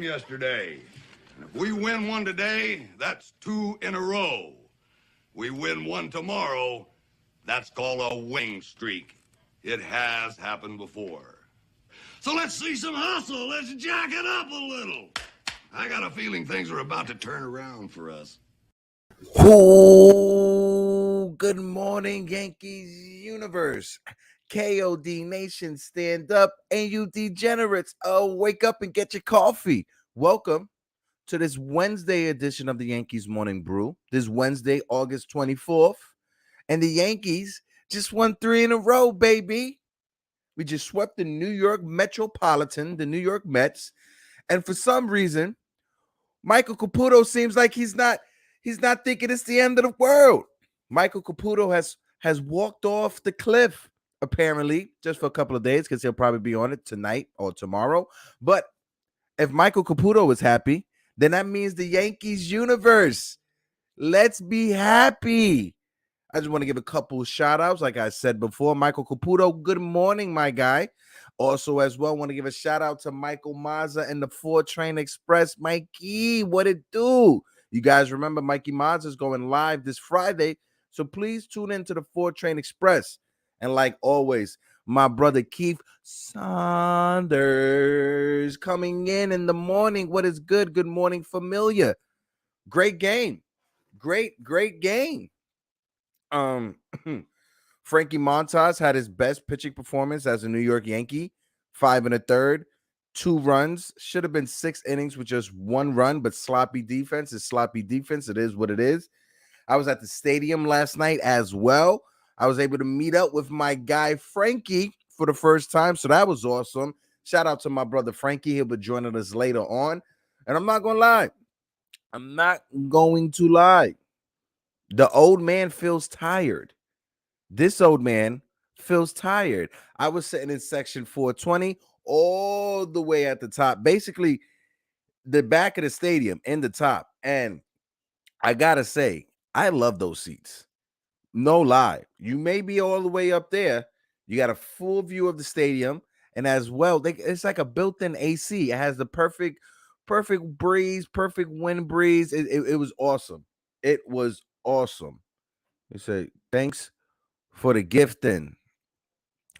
Yesterday. And if we win one today, that's 2 in a row. We win one tomorrow, that's called a winning streak. It has happened before. So let's see some hustle. Let's jack it up a little. I got a feeling things are about to turn around for us. Oh, good morning, Yankees universe. KOD Nation, stand up, and you degenerates, wake up and get your coffee. Welcome to this Wednesday edition of the Yankees Morning Brew. This Wednesday, August 24th, and the Yankees just won 3 in a row, baby. We just swept the New York Metropolitan, the New York Mets, and for some reason, Michael Caputo seems like he's not thinking it's the end of the world. Michael Caputo has walked off the cliff, apparently, just for a couple of days, because he'll probably be on it tonight or tomorrow. But if Michael Caputo is happy, then that means the Yankees universe. Let's be happy. I just want to give a couple shout outs. Like I said before, Michael Caputo, good morning, my guy. Also, as well, want to give a shout out to Michael Mazza and the 4 Train Express. Mikey, what it do? You guys remember Mikey Mazza is going live this Friday, so please tune into the 4 Train Express. And like always, my brother Keith Saunders coming in the morning. What is good? Good morning, familiar. Great game. Great game. Frankie Montas had his best pitching performance as a New York Yankee. 5 1/3, 2 runs. Should have been 6 innings with just 1 run, but sloppy defense is sloppy defense. It is what it is. I was at the stadium last night as well. I was able to meet up with my guy Frankie for the first time, so that was awesome. Shout out to my brother Frankie. He'll be joining us later on. And I'm not going to lie. I'm not going to lie. The old man feels tired. This old man feels tired. I was sitting in section 420 all the way at the top, basically the back of the stadium in the top. And I got to say, I love those seats. No lie. You may be all the way up there. You got a full view of the stadium. And as well, it's like a built-in AC. It has the perfect breeze, perfect wind breeze. It was awesome. It was awesome. They say, thanks for the gifting.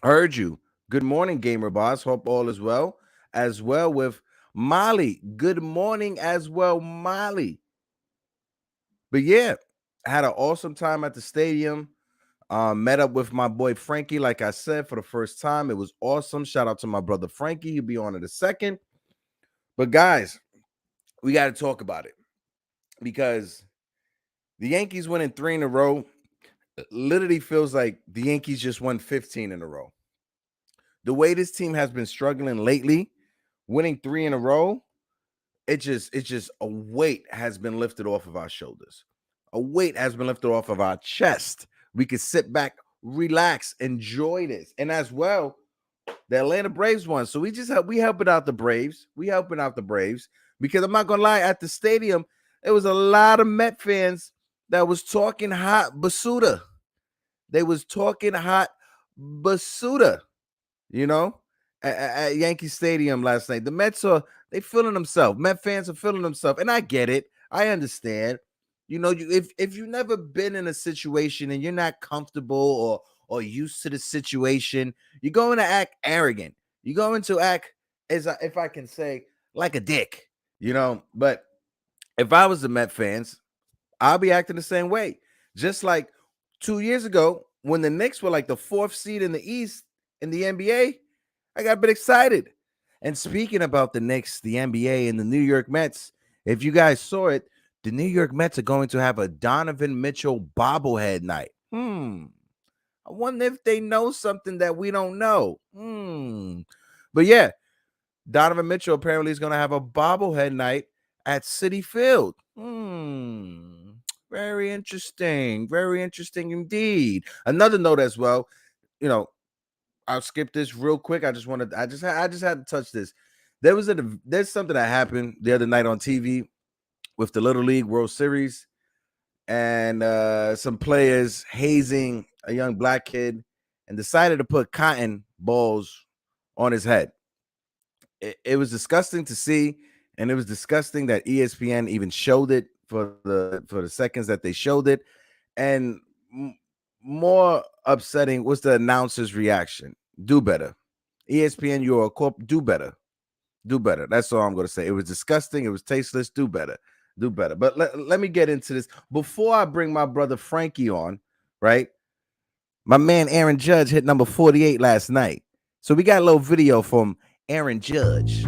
Heard you. Good morning, Gamer Boss. Hope all is well. As well with Molly. Good morning as well, Molly. But yeah, I had an awesome time at the stadium. Met up with my boy Frankie, like I said, for the first time. It was awesome. Shout out to my brother Frankie. He'll be on in a second. But guys, we got to talk about it because the Yankees winning 3 in a row literally feels like the Yankees just won 15 in a row. The way this team has been struggling lately, winning 3 in a row, it just a weight has been lifted off of our shoulders. A weight has been lifted off of our chest. We can sit back, relax, enjoy this. And as well, the Atlanta Braves won. So we helping out the Braves. We helping out the Braves because I'm not going to lie, at the stadium, there was a lot of Met fans that was talking hot Basuda. They was talking hot Basuda, you know, at Yankee Stadium last night. The Mets they feeling themselves. Met fans are feeling themselves. And I get it. I understand. You know, if you've never been in a situation and you're not comfortable or used to the situation, you're going to act arrogant. You're going to act, if I can say, like a dick, you know. But if I was the Met fans, I'll be acting the same way. Just like 2 years ago when the Knicks were like the 4th seed in the East in the NBA, I got a bit excited. And speaking about the Knicks, the NBA, and the New York Mets, if you guys saw it, the New York Mets are going to have a Donovan Mitchell bobblehead night. I wonder if they know something that we don't know. But yeah, Donovan Mitchell apparently is going to have a bobblehead night at Citi Field. Very interesting. Very interesting indeed. Another note as well, you know, I'll skip this real quick. I just had to touch this. There's something that happened the other night on TV with the Little League World Series and some players hazing a young black kid and decided to put cotton balls on his head. It was disgusting to see, and it was disgusting that ESPN even showed it for the seconds that they showed it. And more upsetting was the announcer's reaction. Do better. ESPN, you're a corp. Do better. Do better. That's all I'm going to say. It was disgusting. It was tasteless. Do better. Do better. But let me get into this. Before I bring my brother Frankie on, right? My man Aaron Judge hit number 48 last night. So we got a little video from Aaron Judge.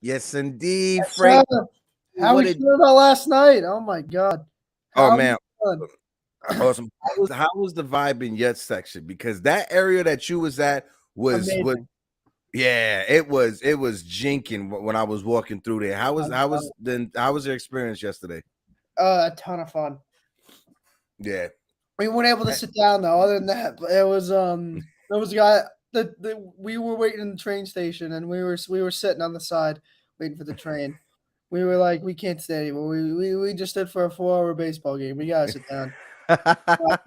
Yes, indeed, Yes, Frank. sir. How we feel about last night? Oh my god! Oh How man, fun. awesome. How was the vibe in your section? Because that area that you was at was Amazing. yeah, it was jinking when I was walking through there. How was your experience yesterday? A ton of fun. Yeah, We weren't able to sit down though. Other than that, it was there was a guy that we were waiting in the train station, and we were sitting on the side waiting for the train. We were like, we can't stay anymore. We just stood for a 4-hour baseball game. We gotta sit down. I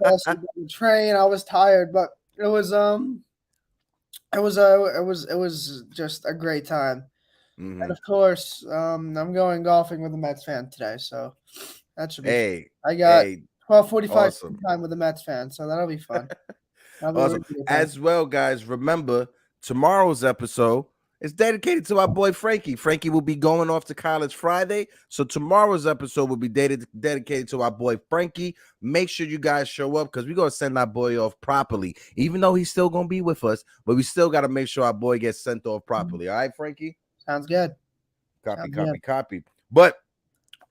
passed the train. I was tired, but it was it was just a great time. And of course, I'm going golfing with a Mets fan today, so that should be fun. I got 12:45 awesome. time with a Mets fan, so that'll be fun. Awesome. As well, guys, remember tomorrow's episode is dedicated to our boy Frankie. Frankie will be going off to college Friday, so tomorrow's episode will be dedicated to our boy Frankie. Make sure you guys show up because we're gonna send our boy off properly, even though he's still gonna be with us. But we still got to make sure our boy gets sent off properly. All right, Frankie. Sounds good. Copy. But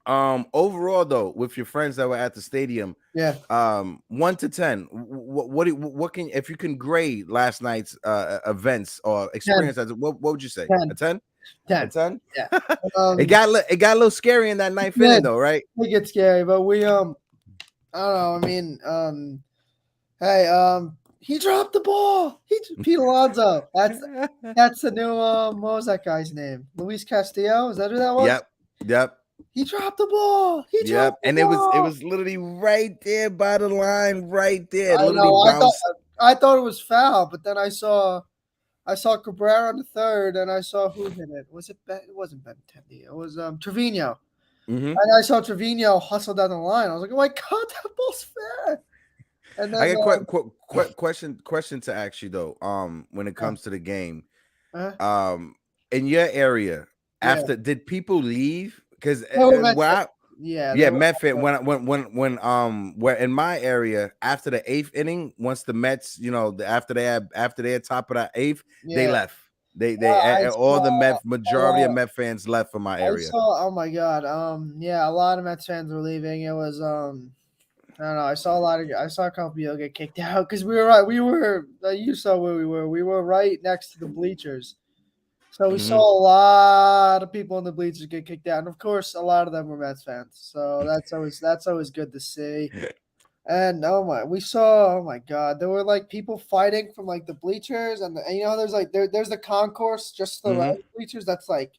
overall though, with your friends that were at the stadium, 1 to 10, what can, if you can grade last night's events or experience, 10. What would you say? 10. A 10? 10. A 10? Yeah. It got a little scary in that ninth inning though, right? It gets scary, but we I don't know. I mean, hey, he dropped the ball. Pete Alonso. That's the new what was that guy's name? Luis Castillo? Is that who that was? Yep. He dropped the ball. And it was literally right there by the line, right there. I know. I thought it was foul, but then I saw Cabrera on the third, and I saw who hit it. Was it? It wasn't Benintendi. It was Trevino. And I saw Trevino hustle down the line. I was like, "Oh my god, that ball's fair!" And then, I got question to ask you though. When it comes to the game, in your area, after did people leave? Because Met fan. Where in my area after the 8th inning, once the Mets, after they had top of the 8th, they left. All the saw a majority of lot. Met fans left from my I area. saw. Oh my god. Yeah, a lot of Mets fans were leaving. It was I don't know. I saw a couple people get kicked out because we were right. We were. You saw where we were. We were right next to the bleachers. So we saw a lot of people in the bleachers get kicked out, and of course, a lot of them were Mets fans. So that's always good to see. And oh my god, there were like people fighting from like the bleachers, and there's like there's the concourse just to the right of the bleachers that's like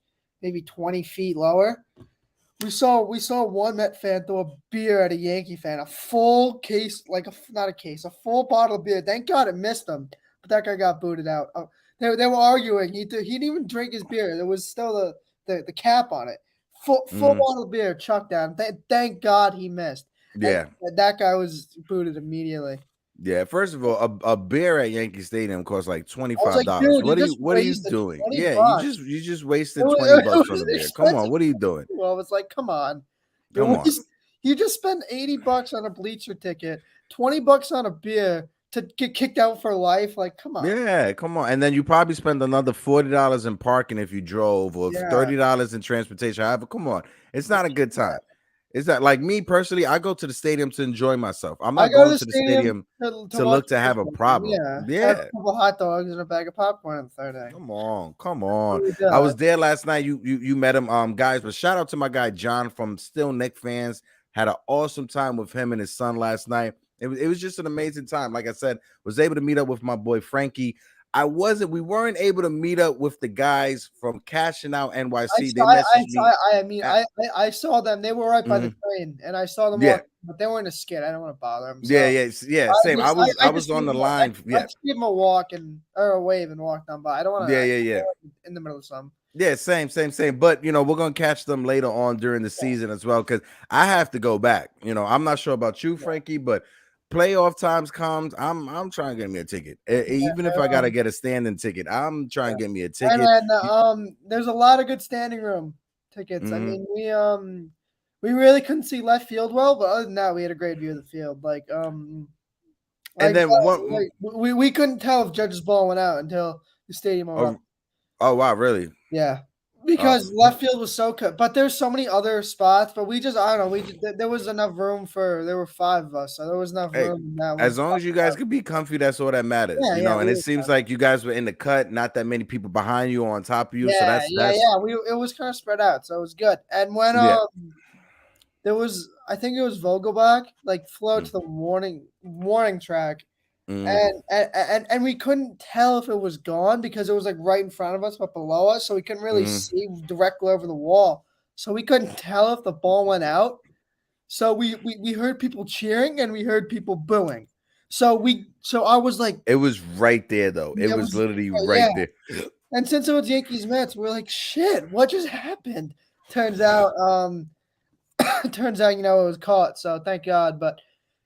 maybe 20 feet lower. We saw one Met fan throw a beer at a Yankee fan, a full case, like not a case, a full bottle of beer. Thank God it missed him, but that guy got booted out. They were arguing. He didn't even drink his beer. There was still the cap on it. Full bottle of beer chucked down. Thank God he missed. And Yeah. that guy was booted immediately. Yeah, first of all, a beer at Yankee Stadium costs like I was like, $25. dude, you just What are you wasted doing? 20 Yeah, bucks. you just It wasted was, 20 it bucks on was a an beer. Come on, expensive. what are you doing? Well, I was like, come on. Come on. You just spent 80 bucks on a bleacher ticket, 20 bucks on a beer to get kicked out for life. Like, come on. Yeah, come on. And then you probably spend another $40 in parking if you drove, or Yeah. $30 in transportation. However, come on. It's not a good time. It's not like me personally, I go to the stadium to enjoy myself. I'm I not go to going the to the stadium stadium to to watch look to have a baseball. problem. Yeah. Have Yeah. a couple hot dogs and a bag of popcorn on the third day. Come on, come on. Really I was does. there last night. You met him, guys. But shout out to my guy John from Still Nick Fans. Had an awesome time with him and his son last night. It was just an amazing time. Like I said, was able to meet up with my boy Frankie. We weren't able to meet up with the guys from Cashing Out NYC. They messaged me. I saw them. They were right by the train, and I saw them Yeah. walk, but they weren't a skid. I don't want to bother them. So Yeah. Same. I was just on the gave them line. I Yeah. just gave them a walk or a wave and walked on by. I don't want to. Yeah. In the middle of some. Yeah, same. But we're gonna catch them later on during the season as well, because I have to go back. I'm not sure about you, Frankie, but playoff times comes. I'm trying to get me a ticket, even if I gotta get a standing ticket. I'm trying to get me a ticket. And there's a lot of good standing room tickets. I mean, we really couldn't see left field well, but other than that, we had a great view of the field. And then we couldn't tell if Judge's ball went out until the stadium erupted. Oh wow, really? Yeah, because left field was so good. But there's so many other spots. But I don't know. There was enough room there were 5 of us, so there was enough room in that one. As long as you guys could be comfy, that's all that matters. And it seems like you guys were in the cut, not that many people behind you or on top of you. So that's it was kind of spread out, so it was good. And when there was, I think it was Vogelbach, like flew to the warning track. And we couldn't tell if it was gone because it was like right in front of us but below us, so we couldn't really see directly over the wall. So we couldn't tell if the ball went out. So we heard people cheering and we heard people booing. So I was like, it was right there though. It was literally right there. And since it was Yankees Mets, we're like, shit, what just happened? Turns out it was caught. So thank God. But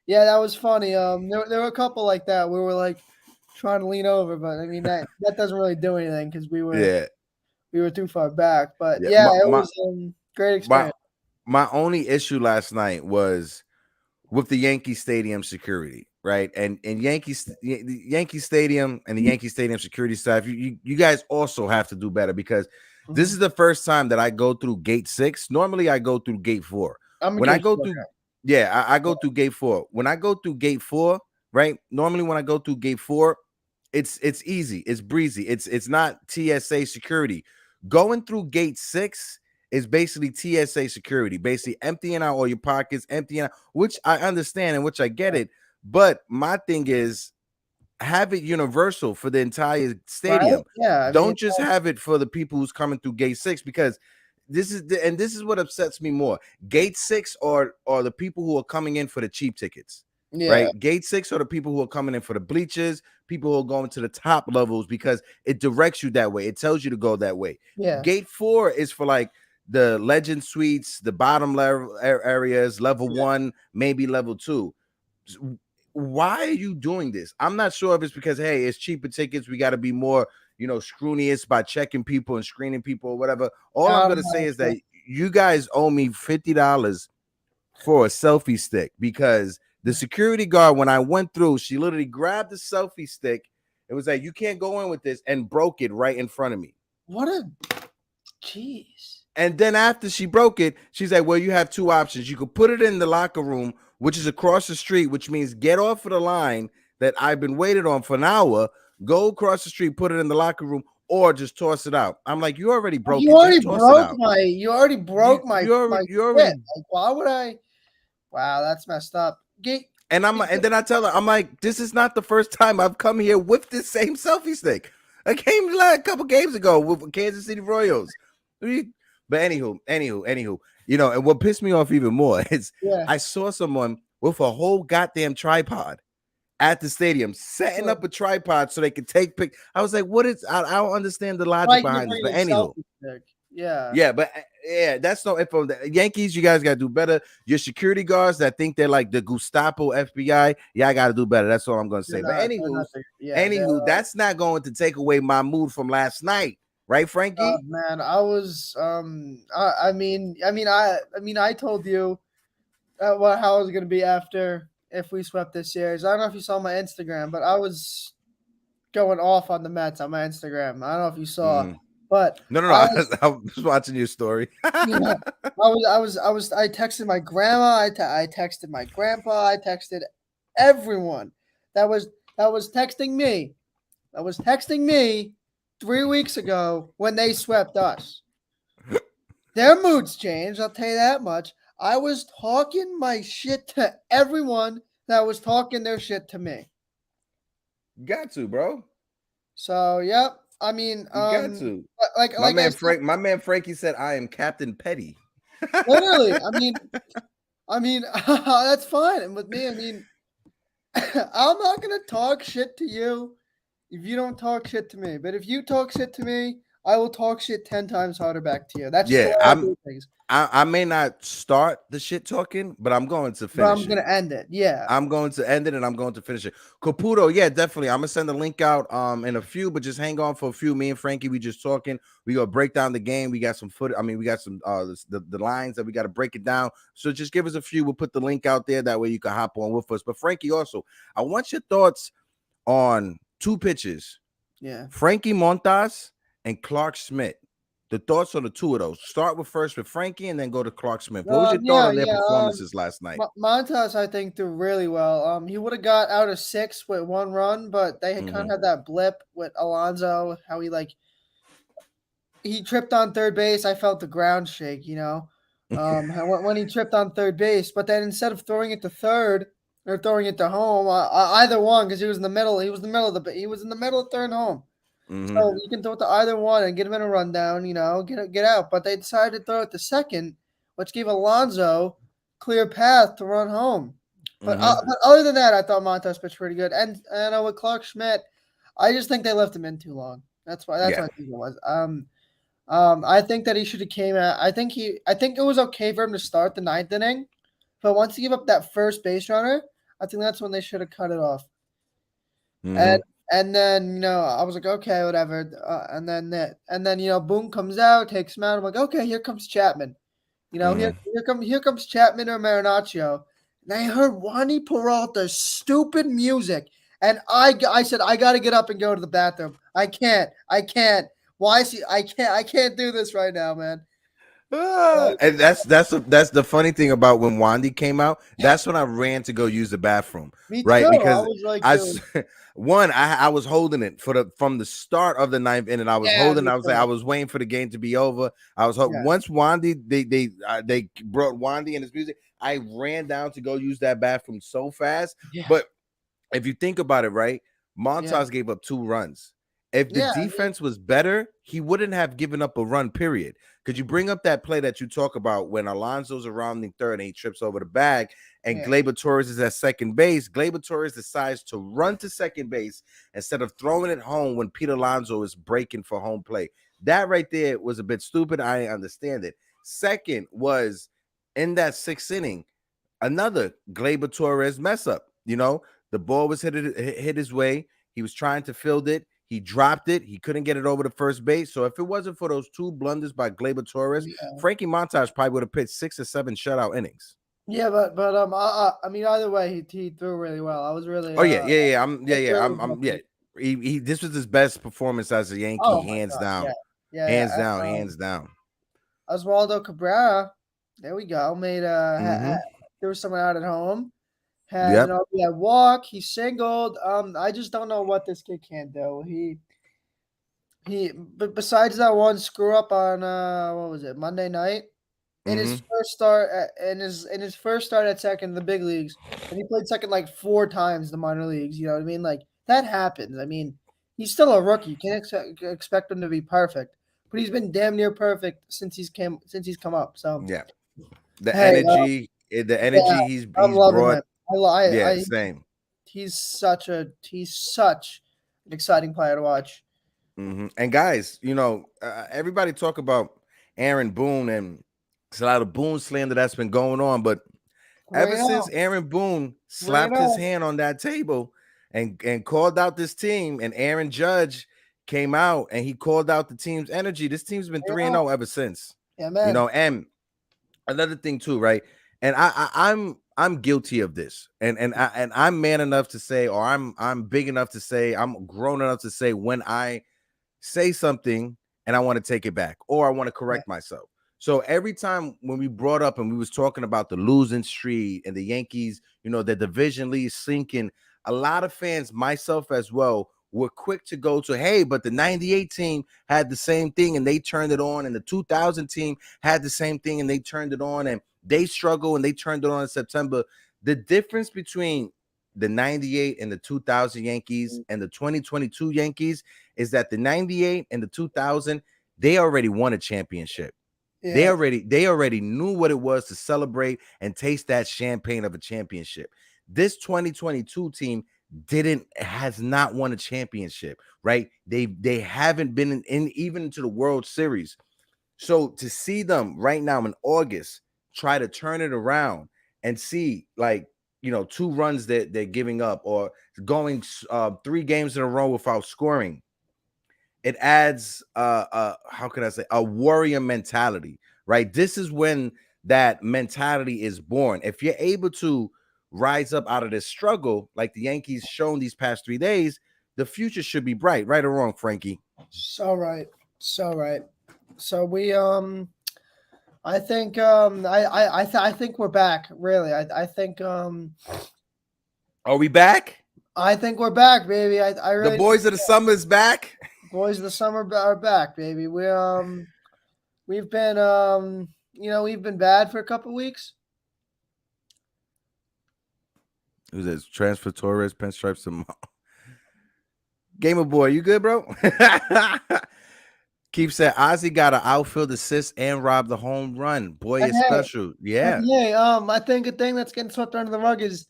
yeah, that was funny. There were a couple like that. We were like trying to lean over, but I mean that doesn't really do anything because we were too far back. But it was great experience. My only issue last night was with the Yankee Stadium security, right? And Yankee Stadium and the Yankee Stadium security staff, you guys also have to do better because this is the first time that I go through gate 6. Normally I go through gate 4. When I go through I go through gate 4. When I go through gate 4, right? Normally when I go through gate 4, it's easy, it's breezy. It's not TSA security. Going through gate 6 is basically TSA security, basically emptying out all your pockets, emptying out, which I understand and which I get it. But my thing is, have it universal for the entire stadium. Right? Yeah. Don't just have it for the people who's coming through gate 6, because this is what upsets me more. Gate 6 are the people who are coming in for the cheap tickets. Yeah. Right. Gate 6 are the people who are coming in for the bleachers, people who are going to the top levels because it directs you that way. It tells you to go that way. Yeah. Gate 4 is for like the legend suites, the bottom level areas, level 1, maybe level 2. Why are you doing this? I'm not sure if it's because, hey, it's cheaper tickets. We got to be more, scrutineous by checking people and screening people or whatever. All I'm going to say is that you guys owe me $50 for a selfie stick, because the security guard, when I went through, she literally grabbed the selfie stick It was like, you can't go in with this, and broke it right in front of me. What a jeez. And then after she broke it, she's like, well, you have two options. You could put it in the locker room, which is across the street, which means get off of the line that I've been waiting on for an hour, go across the street, put it in the locker room, or just toss it out. I'm like, you already broke You it. already Just toss it broke out. my. You already broke my. You already, my you already. shit. Like, why would I? Wow, that's messed up. And then I tell her, I'm like, this is not the first time I've come here with this same selfie stick. I came like a couple games ago with Kansas City Royals. But anywho, you know, and what pissed me off even more is I saw someone with a whole goddamn tripod at the stadium, setting up a tripod so they could take pic. I was like, what is? I don't understand the logic behind this. But anywho, yeah, but that's no info. The Yankees, you guys got to do better. Your security guards that think they're like the Gestapo FBI, I got to do better. That's all I'm gonna say. But anywho, that's not going to take away my mood from last night. Right, Frankie? Man, I was I told you how I was gonna be after if we swept this series. I don't know if you saw my Instagram, but I was going off on the Mets on my Instagram. I don't know if you saw, but no, I was watching your story. I texted my grandma, I texted my grandpa, I texted everyone that was texting me. That was texting me 3 weeks ago when they swept us. Their moods changed, I'll tell you that much. I was talking my shit to everyone that was talking their shit to me. Got to, bro. So, yep. I mean, got to. Like my man Frankie said, I am Captain Petty. Literally, I mean, that's fine. And with me, I mean, I'm not gonna talk shit to you if you don't talk shit to me. But if you talk shit to me, I will talk shit 10 times harder back to you. That's just the way I do things. I may not start the shit talking, but I'm going to finish. But I'm going to end it. Yeah. I'm going to end it and I'm going to finish it. Caputo, yeah, definitely. I'm going to send the link out in a few, but just hang on for a few. Me and Frankie, we just talking. We going to break down the game. We got some footage. I mean, we got some the lines that we got to break it down. So just give us a few. We'll put the link out there. That way you can hop on with us. But Frankie, also, I want your thoughts on two pitches. Yeah. Frankie Montas and Clark Schmidt. The thoughts on the two of those. Start with Frankie and then go to Clark Smith. What was your thought on their performances last night? Montas, I think, did really well. He would have got out of 6 with 1 run, but they had kind of had that blip with Alonso, how he tripped on third base. I felt the ground shake, you know, when he tripped on third base. But then instead of throwing it to third or throwing it to home, either one, because he was in the middle. He was in the middle of third and home. So you can throw it to either one and get him in a rundown, you know, get out. But they decided to throw it to second, which gave Alonso clear path to run home. But other than that, I thought Montas pitched pretty good. And with Clark Schmidt, I just think they left him in too long. That's what I think it was. I think that he should have came out. I think it was okay for him to start the 9th inning, but once he gave up that first base runner, I think that's when they should have cut it off. And then, you know, I was like, okay, whatever. And then, you know, Boone comes out, takes him out. I'm like, okay, here comes Chapman. You know, here comes Chapman or Marinaccio. And I heard Wandy Peralta's stupid music. And I said, I got to get up and go to the bathroom. I can't. Why is he? I can't do this right now, man. And that's the funny thing about when Wandy came out. That's when I ran to go use the bathroom. Me right? Too. Because I was like, I was holding it from the start of the 9th inning. I was holding. I was waiting for the game to be over. I was once Wandy they brought Wandy and his music. I ran down to go use that bathroom so fast. But if you think about it, right, Montas gave up 2 runs. If the defense was better, he wouldn't have given up a run, period. Could you bring up that play that you talk about when Alonso's around the third and he trips over the bag and Gleyber Torres is at second base? Gleyber Torres decides to run to second base instead of throwing it home when Pete Alonso is breaking for home play. That right there was a bit stupid. I didn't understand it. Second was in that 6th inning, another Gleyber Torres mess up. You know, the ball was hit his way. He was trying to field it. He dropped it. He couldn't get it over to first base. So if it wasn't for those 2 blunders by Gleyber Torres, Frankie Montas probably would have pitched 6 or 7 shutout innings. Yeah, but I mean, either way, he threw really well. I was really. This was his best performance as a Yankee, Oh my hands God, down, yeah. hands down. Oswaldo Cabrera, there we go. Made there was someone out at home. Had an Yep. RBI walk. He singled. I just don't know what this kid can do. But besides that one screw up on what was it, Monday night, in his first start in his first start at second in the big leagues, and he played second like 4 times in the minor leagues. You know what I mean? Like that happens. I mean, he's still a rookie. You can't expect him to be perfect, but he's been damn near perfect since he's come up. So Yeah. hey, The yeah, energy I'm he's loving brought. him. I Yeah, same. he's such an exciting player to watch. And guys, everybody talk about Aaron Boone, and it's a lot of Boone slander that's been going on. But ever Bring it since on. Aaron Boone Bring it slapped his on. hand on that table and called out this team, and Aaron Judge came out and he called out the team's energy, this team's been Bring it 3-0 on. ever since. Yeah, man. And another thing too, right? And I'm guilty of this, and I'm man enough to say, or I'm big enough to say, I'm grown enough to say when I say something and I want to take it back, or I want to Yeah. correct myself. So every time when we brought up and we was talking about the losing streak and the Yankees, the division lead sinking, a lot of fans, myself as well, were quick to go to, hey, but the 98 team had the same thing and they turned it on, and the 2000 team had the same thing and they turned it on, and they struggle and they turned it on in September. The difference between the 98 and the 2000 Yankees and the 2022 Yankees is that the 98 and the 2000, they already won a championship. Yeah. They already knew what it was to celebrate and taste that champagne of a championship. This 2022 team has not won a championship, right? They haven't been in even into the World Series. So to see them right now in August try to turn it around and see, like, 2 runs that they're giving up, or going 3 games in a row without scoring, it adds how can I say, a warrior mentality, right? This is when that mentality is born. If you're able to rise up out of this struggle like the Yankees shown these past 3 days, the future should be bright. Right or wrong, Frankie? So right. So right. So we I think I think we're back. Really. I think Are we back? I think we're back, baby. I really The boys of the summer is back. boys of the summer are back, baby. We've been we've been bad for a couple weeks. Who's this? Transfer Torres, pinstripes tomorrow. Gamer boy, you good, bro? Keep said Ozzy got an outfield assist and robbed the home run. Boy, And it's special. Yeah. hey, I think a thing that's getting swept under the rug is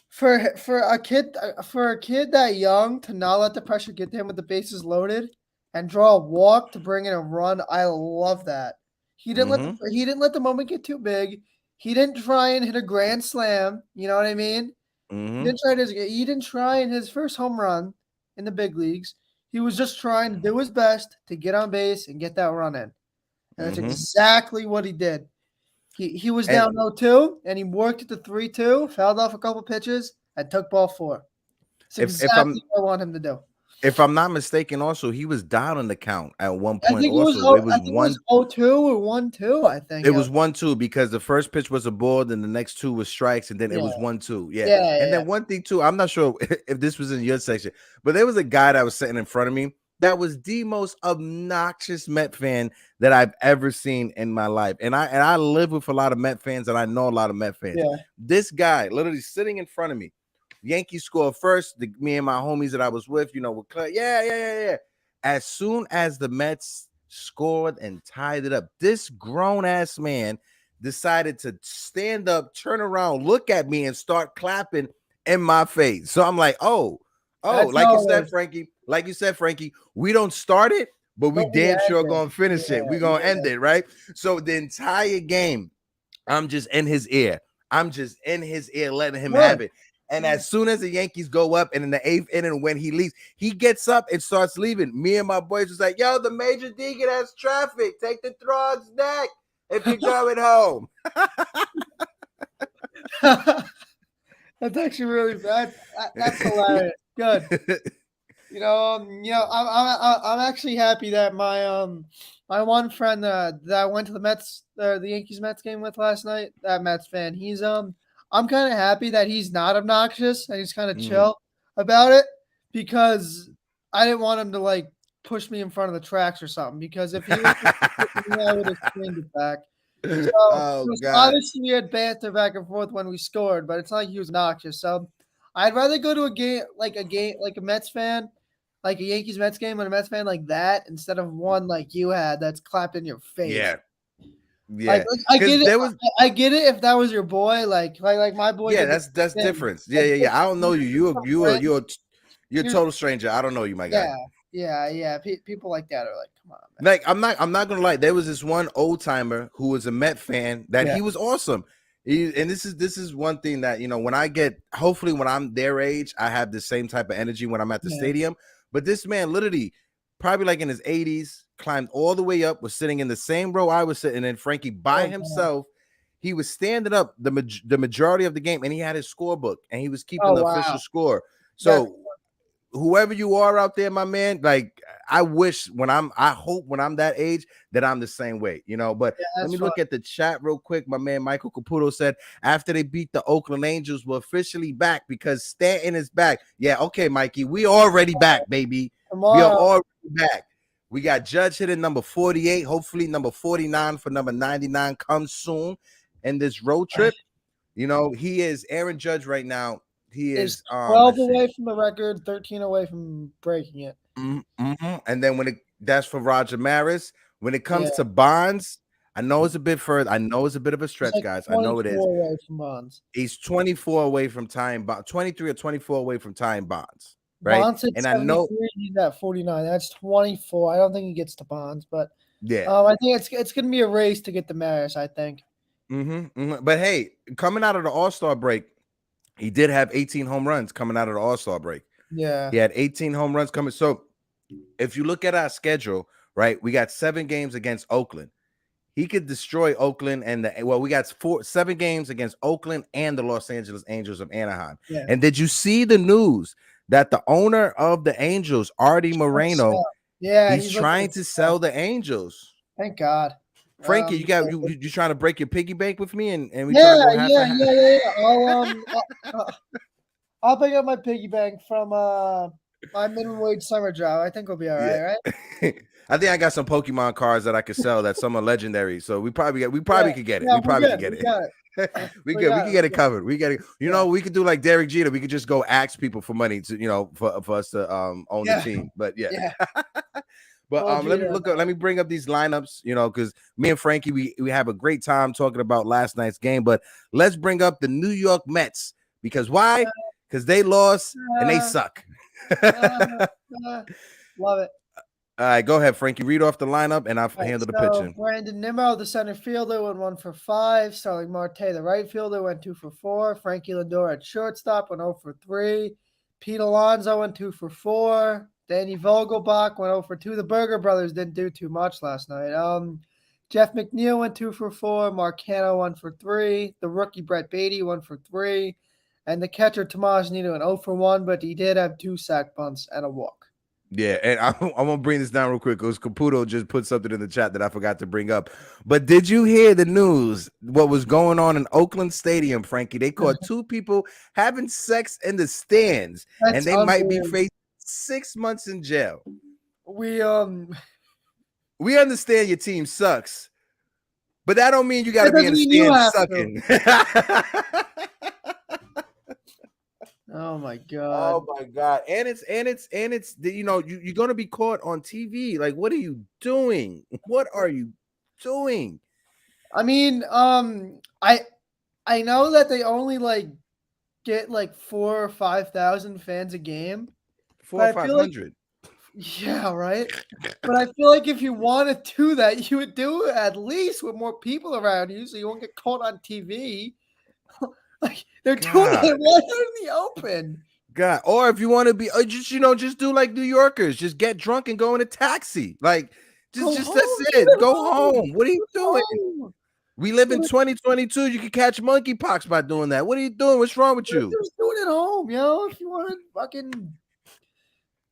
for a kid that young to not let the pressure get to him with the bases loaded and draw a walk to bring in a run. I love that. He didn't let the moment get too big. He didn't try and hit a grand slam. You know what I mean? He didn't try in his first home run in the big leagues. He was just trying to do his best to get on base and get that run in. And that's exactly what he did. He was down 0-2, and he worked at the 3-2, fouled off a couple pitches, and took ball 4. It's exactly what I want him to do. If I'm not mistaken, also he was down in the count at one I point. think Also, it was 0-2 or 1-2. I think it was 1-2 because the first pitch was a ball, then the next 2 was strikes, and then it was 1-2. Yeah. And then one thing too, I'm not sure if this was in your section, but there was a guy that was sitting in front of me that was the most obnoxious Met fan that I've ever seen in my life. And I live with a lot of Met fans, and I know a lot of Met fans. Yeah. This guy literally sitting in front of me. Yankees scored first. Me and my homies that I was with, were clear. Yeah. As soon as the Mets scored and tied it up, this grown-ass man decided to stand up, turn around, look at me, and start clapping in my face. So I'm like, oh, like you said, Frankie, we don't start it, but we damn sure gonna finish it. We're gonna end it, right? So the entire game, I'm just in his ear. Letting him have it. And as soon as the Yankees go up, and in the 8th inning, when he leaves, he gets up and starts leaving. Me and my boys was like, yo, the Major League has traffic. Take the Throg's neck if you're going home. That's actually really bad. That's hilarious. Good. I'm actually happy that my one friend that I went to the Yankees Mets game with last night, that Mets fan, I'm kind of happy that he's not obnoxious and he's kind of chill about it, because I didn't want him to like push me in front of the tracks or something, because if he was I would have screamed it back. So, Oh so God. obviously we had banter back and forth when we scored, but it's not like he was obnoxious. So I'd rather go to a game like a Mets fan, like a Yankees Mets game with a Mets fan like that, instead of one like you had that's clapped in your face. Yeah. Like, Yeah. I Because get it. there was I get it if that was your boy, like my boy yeah, did the that's same thing. different. Yeah. I don't know you. You're a You're- total stranger. I don't know you, my guy. yeah. People like that are like, come on, man. Like I'm not gonna lie. There was this one old timer who was a Met fan that he was awesome. And this is one thing that hopefully when I'm their age, I have the same type of energy when I'm at the stadium. But this man literally, probably like in his 80s, climbed all the way up, was sitting in the same row I was sitting in. Frankie by himself. He was standing up the majority of the game, and he had his scorebook, and he was keeping the official score. So whoever you are out there, my man, like I hope when I'm that age that I'm the same way, But let me look at the chat real quick. My man Michael Caputo said after they beat the Oakland Angels, we're officially back because Stanton is back. Yeah, okay, Mikey, we already back, baby. Tomorrow. We are already back. We got Judge hitting number 48. Hopefully, number 49 for number 99 comes soon in this road trip. He is Aaron Judge right now. He is 12 away from the record, 13 away from breaking it. Mm-hmm. And then that's for Roger Maris. When it comes to Bonds, I know it's a bit further. I know it's a bit of a stretch, guys. I know it is. Away from Bonds. He's 24 away from tying Bonds, 23 or 24 away from tying Bonds. Right. Bonds at 73, he's at 49. That's 24. I don't think he gets to Bonds, but I think it's gonna be a race to get the Maris, I think. But hey, coming out of the All-Star break, he did have 18 home runs coming out of the All-Star break. Yeah. He had 18 home runs coming. So if you look at our schedule, right, we got 7 games against Oakland. He could destroy Oakland we got 7 games against Oakland and the Los Angeles Angels of Anaheim. Yeah. And did you see the news that the owner of the Angels, Artie Moreno, he's trying to sell the Angels? Thank God. Frankie, you trying to break your piggy bank with me and we yeah. I'll pick up my piggy bank from my minimum wage summer job. I think we'll be all right, right? I think I got some Pokemon cards that I could sell that some are legendary. So we probably could get it. We probably could get it. We could get it covered. We get it. We could do like Derek Jeter. We could just go ask people for money to for us to own the team. But But let me bring up these lineups, because me and Frankie, we have a great time talking about last night's game. But let's bring up the New York Mets, because why? Because they lost and they suck. Love it. All right, go ahead, Frankie. Read off the lineup, and I'll handle the pitching. Brandon Nimmo, the center fielder, went 1 for 5. Starling Marte, the right fielder, went 2 for 4. Frankie Lindor at shortstop went 0 for 3. Pete Alonso went 2 for 4. Danny Vogelbach went 0 for 2. The Berger brothers didn't do too much last night. Jeff McNeil went 2 for 4. Marcano 1 for 3. The rookie Brett Beatty 1 for 3. And the catcher Tomas Nido went 0 for 1, but he did have 2 sack bunts and a walk. Yeah, and I'm gonna bring this down real quick because Caputo just put something in the chat that I forgot to bring up. But did you hear the news? What was going on in Oakland Stadium, Frankie? They caught 2 people having sex in the stands, and they might be facing 6 months in jail. We understand your team sucks, but that don't mean you got to be in the stand sucking. Oh my God. Oh my God. And it's you're going to be caught on TV. Like, what are you doing? What are you doing? I mean, I know that they only get 4,000 or 5,000 fans a game. 400 or 500. Yeah, right. But I feel like if you want to do that, you would do it at least with more people around you, so you won't get caught on TV. Like they're doing it right out in the open. God, or if you want to be, just do like New Yorkers, just get drunk and go in a taxi. Like, just that's it. Go home. What are you doing? We live in 2022. You can catch monkeypox by doing that. What are you doing? What's wrong with you? Just do it at home, If you want to fucking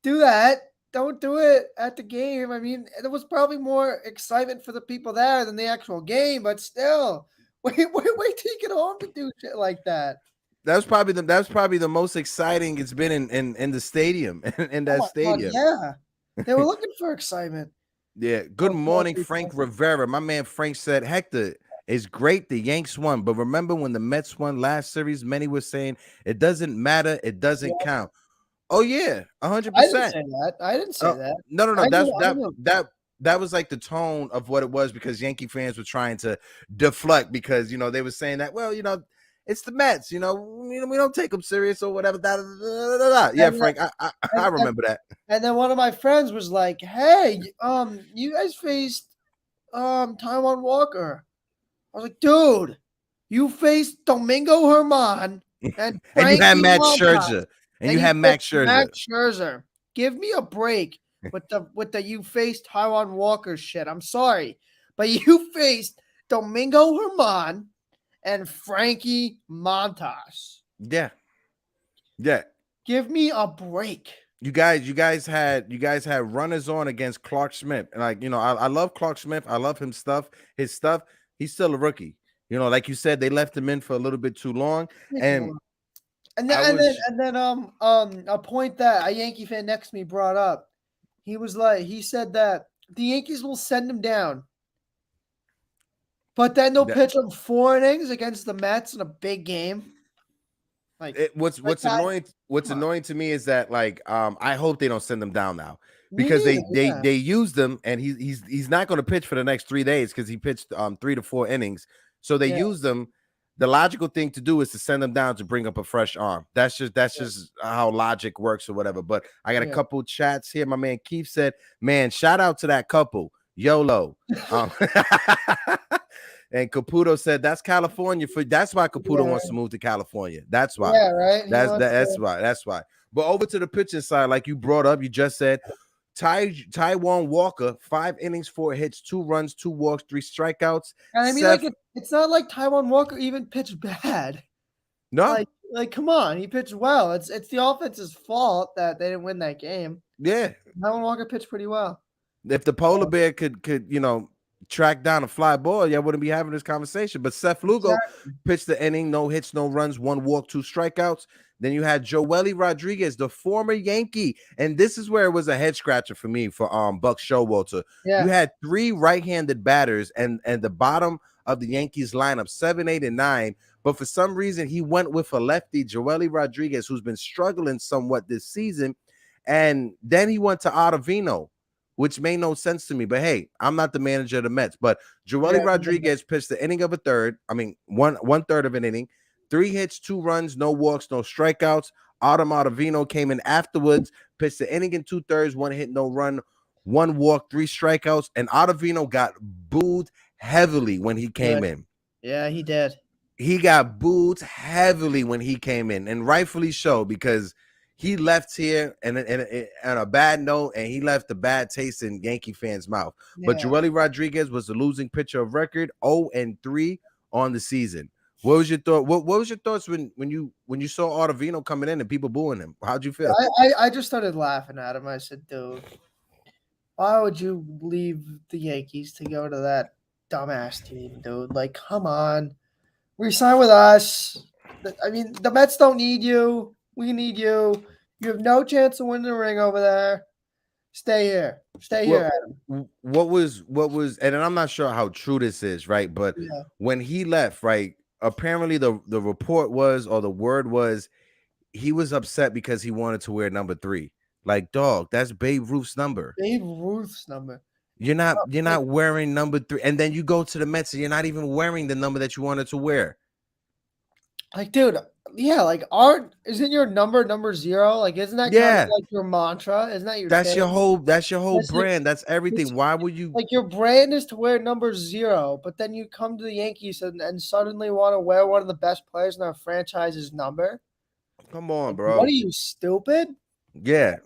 do that. Don't do it at the game. I mean, there was probably more excitement for the people there than the actual game, but still, wait till you get home to do shit like that. That's probably the most exciting it's been in the stadium in Oh that my god, stadium. yeah. They were looking for excitement. Yeah. Good Oh, poor morning, Frank people. Rivera. My man Frank said, Hector, it's great the Yanks won, but remember when the Mets won last series, many were saying it doesn't matter, it doesn't Yeah. count. Oh yeah, I didn't 100%. say that. I didn't say that. No. I That's know. I know. that was like the tone of what it was because Yankee fans were trying to deflect because they were saying that it's the Mets, we don't take them serious or whatever. Yeah, And, Frank, I and, and, remember that. and then one of my friends was like, "Hey, you guys faced Taiwan Walker." I was like, "Dude, you faced Domingo Herman and And you had Frankie Max Montas, Scherzer, and and you you had faced Max Scherzer. Max Scherzer. Give me a break with the you faced Taiwan Walker shit. I'm sorry, but you faced Domingo Herman and Frankie Montas. Yeah. Give me a break." You guys had runners on against Clark Smith. And I love Clark Smith. I love his stuff. He's still a rookie. Like you said, they left him in for a little bit too long. And And I then was a point that a Yankee fan next to me brought up. He said that the Yankees will send him down, but then they'll that, pitch him 4 innings against the Mets in a big game. what's that, annoying to me is that I hope they don't send him down now me because neither. they used him and he's not going to pitch for the next 3 days because he pitched 3 to 4 innings. So they used him. The logical thing to do is to send them down to bring up a fresh arm. That's just how logic works or whatever. But I got a couple chats here. My man Keith said, "Man, shout out to that couple, YOLO." And Caputo said, "That's California for. That's why Caputo wants to move to California. That's why. Yeah, right. That's why. But over to the pitching side, like you brought up, you just said." Taiwan Walker, 5 innings, 4 hits, 2 runs, 2 walks, 3 strikeouts. And I mean, it's not like Taiwan Walker even pitched bad. No, come on, he pitched well. It's the offense's fault that they didn't win that game. Yeah, Taiwan Walker pitched pretty well. If the polar bear could track down a fly ball, I wouldn't be having this conversation. But Seth Lugo pitched the inning, no hits, no runs, 1 walk, 2 strikeouts. Then you had Joely Rodriguez, the former Yankee, and this is where it was a head scratcher for me for Buck Showalter. Yeah. You had 3 right-handed batters and the bottom of the Yankees lineup, 7, 8, and 9. But for some reason, he went with a lefty, Joely Rodriguez, who's been struggling somewhat this season. And then he went to Ottavino, which made no sense to me. But hey, I'm not the manager of the Mets. But Joely Rodriguez pitched the inning of a third. I mean, one third of an inning, 3 hits, 2 runs, no walks, no strikeouts. Ottavino came in afterwards, pitched the inning in 2/3, 1 hit, no run, 1 walk, 3 strikeouts. And Ottavino got booed heavily when he came in. Yeah, he did. He got booed heavily when he came in, and rightfully so, because he left here and on a bad note, and he left a bad taste in Yankee fans' mouth. Yeah. But Joely Rodriguez was the losing pitcher of record, 0-3 on the season. What was your thought? What was your thoughts when you saw Ottavino coming in and people booing him? How'd you feel? I just started laughing at him. I said, "Dude, why would you leave the Yankees to go to that dumbass team, dude? Like, come on, resign with us. I mean, the Mets don't need you. We need you. You have no chance to win the ring over there. Stay here. Stay here, Adam." What was, and I'm not sure how true this is, right? But when he left, right, apparently the report was, or the word was, he was upset because he wanted to wear number 3. Like, dog, that's Babe Ruth's number. Babe Ruth's number. You're not wearing number 3, and then you go to the Mets and you're not even wearing the number that you wanted to wear. Like, dude, yeah, like, isn't your number 0? Like, isn't that kind of like your mantra? Isn't that your that's your whole brand? That's everything. Why would you, like, your brand is to wear number 0, but then you come to the Yankees and suddenly want to wear one of the best players in our franchise's number? Come on, bro. What are you, stupid? Yeah.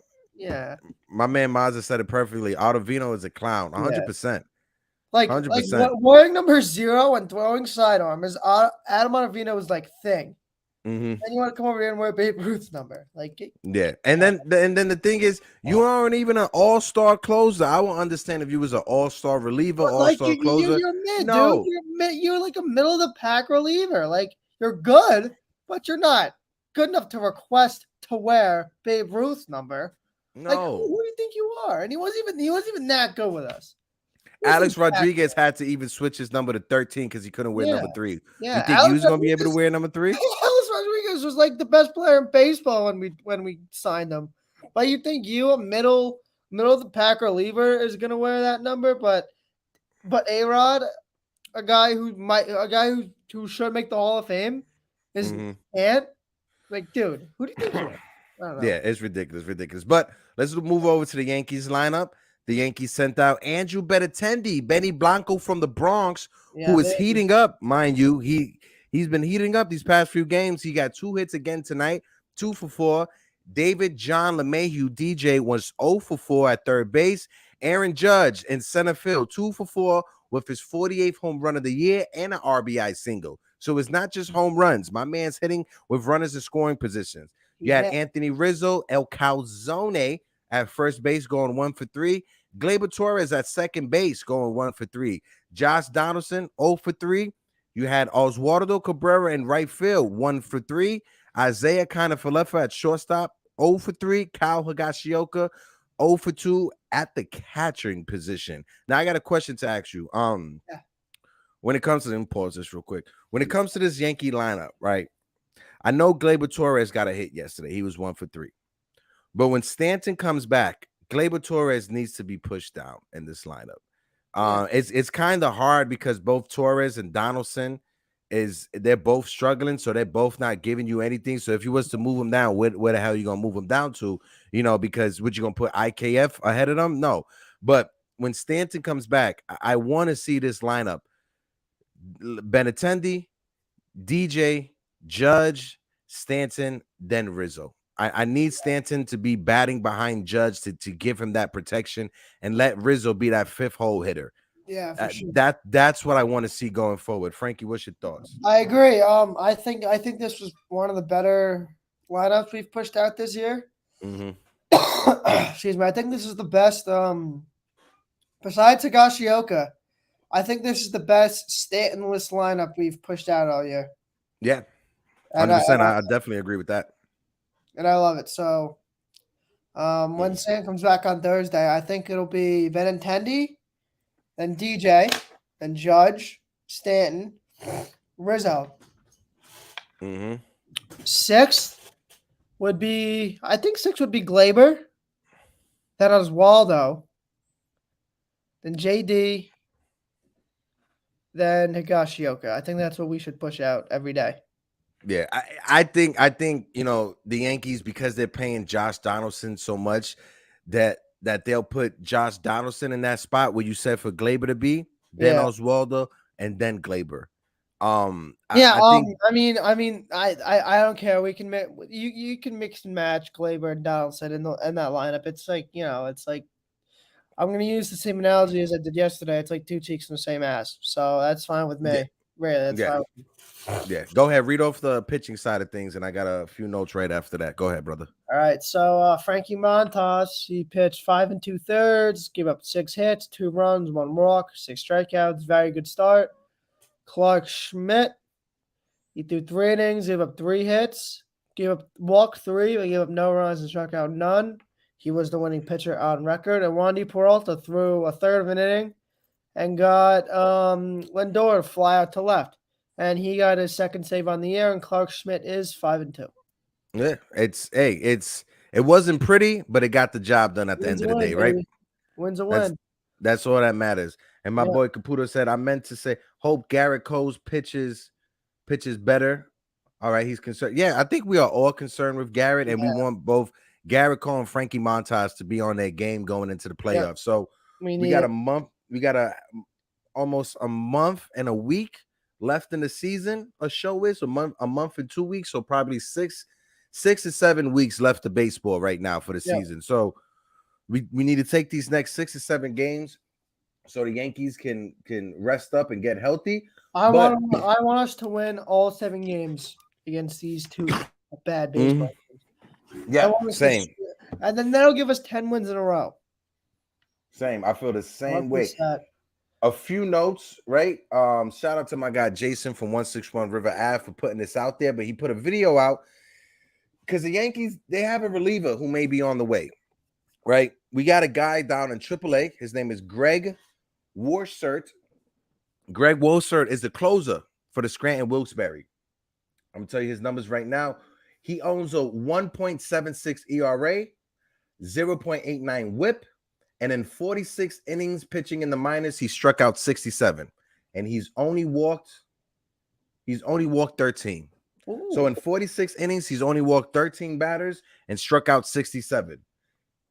My man Mazza said it perfectly. Ottavino is a clown, 100%. Like 100%. Wearing number 0 and throwing sidearm is Adam Ottavino was like thing. And you want to come over here and wear Babe Ruth's number. Like, Yeah, and then the thing is, you aren't even an all-star closer. I will understand if you was an all-star reliever, like all-star closer. you're mid, dude. No, You're like a middle of the pack reliever. Like, you're good, but you're not good enough to request to wear Babe Ruth's number. Like, who no. do you think you are? And he wasn't even that good with us. Alex Rodriguez had to even switch his number to 13 because he couldn't wear number 3. Yeah, You think you was gonna be able to wear number 3? Alex Rodriguez was like the best player in baseball when we signed him. But you think you, a middle of the pack reliever, is gonna wear that number? But A-Rod, a guy who should make the Hall of Fame, is can't. Like, dude, who do you think you are? I don't know. Yeah, it's ridiculous. But let's move over to the Yankees lineup. The Yankees sent out Andrew Benintendi, Benny Blanco from the Bronx, who is heating up, mind you. He's been heating up these past few games. He got 2 hits again tonight, 2 for 4. David John LeMahieu, DJ, was 0 for 4 at third base. Aaron Judge in center field, 2 for 4 with his 48th home run of the year and an RBI single. So it's not just home runs. My man's hitting with runners in scoring positions. You had Anthony Rizzo, El Calzone at first base going 1 for 3. Gleyber Torres at second base going 1 for 3. Josh Donaldson 0 for 3. You had Oswaldo Cabrera in right field 1 for 3. Isaiah Kiner-Falefa at shortstop 0 for 3. Kyle Higashioka 0 for 2 at the catching position. Now I got a question to ask you. When it comes to them, pause this real quick. When it comes to this Yankee lineup, right? I know Gleyber Torres got a hit yesterday. He was 1 for 3. But when Stanton comes back, Gleyber Torres needs to be pushed down in this lineup. It's kind of hard because both Torres and Donaldson they're both struggling, so they're both not giving you anything. So if you was to move them down, where the hell are you gonna move them down to? You know, because what you gonna put IKF ahead of them? No. But when Stanton comes back, I want to see this lineup: Benintendi, DJ, Judge, Stanton, then Rizzo. I need Stanton to be batting behind Judge to give him that protection and let Rizzo be that 5th hole hitter. Yeah, for sure. That's what I want to see going forward. Frankie, what's your thoughts? I agree. I think this was one of the better lineups we've pushed out this year. Excuse me. I think this is the best. Besides Higashioka, I think this is the best Stanton-less lineup we've pushed out all year. Yeah, 100%. I definitely agree with that. And I love it. So when Stanton comes back on Thursday, I think it'll be Benintendi, then DJ, then Judge, Stanton, Rizzo. 6th would be Gleyber, then Oswaldo, then JD, then Higashioka. I think that's what we should push out every day. Yeah, I think you know the Yankees, because they're paying Josh Donaldson so much that they'll put Josh Donaldson in that spot where you said for Gleyber to be, then Oswaldo, and then Gleyber. I don't care. We can you can mix and match Gleyber and Donaldson in that lineup. It's like, you know, it's like, I'm gonna use the same analogy as I did yesterday. It's like 2 cheeks in the same ass. So that's fine with me. Yeah. Really, that's fine with me. Yeah, go ahead. Read off the pitching side of things, and I got a few notes right after that. Go ahead, brother. All right. So Frankie Montas, he pitched 5 2/3, gave up 6 hits, 2 runs, 1 walk, 6 strikeouts. Very good start. Clark Schmidt, he threw 3 innings, gave up 3 hits, walked 3, but gave up no runs and struck out none. He was the winning pitcher on record. And Wandy Peralta threw a third of an inning and got Lindor to fly out to left. And he got his 2nd save on the year, and Clark Schmidt is 5 2. Yeah, it wasn't pretty, but it got the job done at the end of the day, right? Wins a win. That's all that matters. And my boy Caputo said, I meant to say, hope Garrett Cole's pitches better. All right, he's concerned. Yeah, I think we are all concerned with Garrett, and we want both Garrett Cole and Frankie Montas to be on their game going into the playoffs. So we got a month. We got almost a month and a week left in the season. A show is a month and 2 weeks, so probably 6 to 7 weeks left of baseball right now for the season. So we need to take these next 6 to 7 games so the Yankees can rest up and get healthy. I want us to win all 7 games. against these two bad Mm-hmm. baseball teams. I Yeah, want us to, same. and then that'll give us 10 wins in a row. Same. I feel the same way. A few notes, right? Shout out to my guy Jason from 161 River Ave for putting this out there, but he put a video out because the Yankees, they have a reliever who may be on the way, right? We got a guy down in AAA. His name is Greg Worsert. Greg Worsert is the closer for the Scranton Wilkes-Barre. I'm gonna tell you his numbers right now. He owns a 1.76 ERA, 0.89 WHIP, and in 46 innings pitching in the minors, he struck out 67, and he's only walked 13. Ooh. So in 46 innings, he's only walked 13 batters and struck out 67.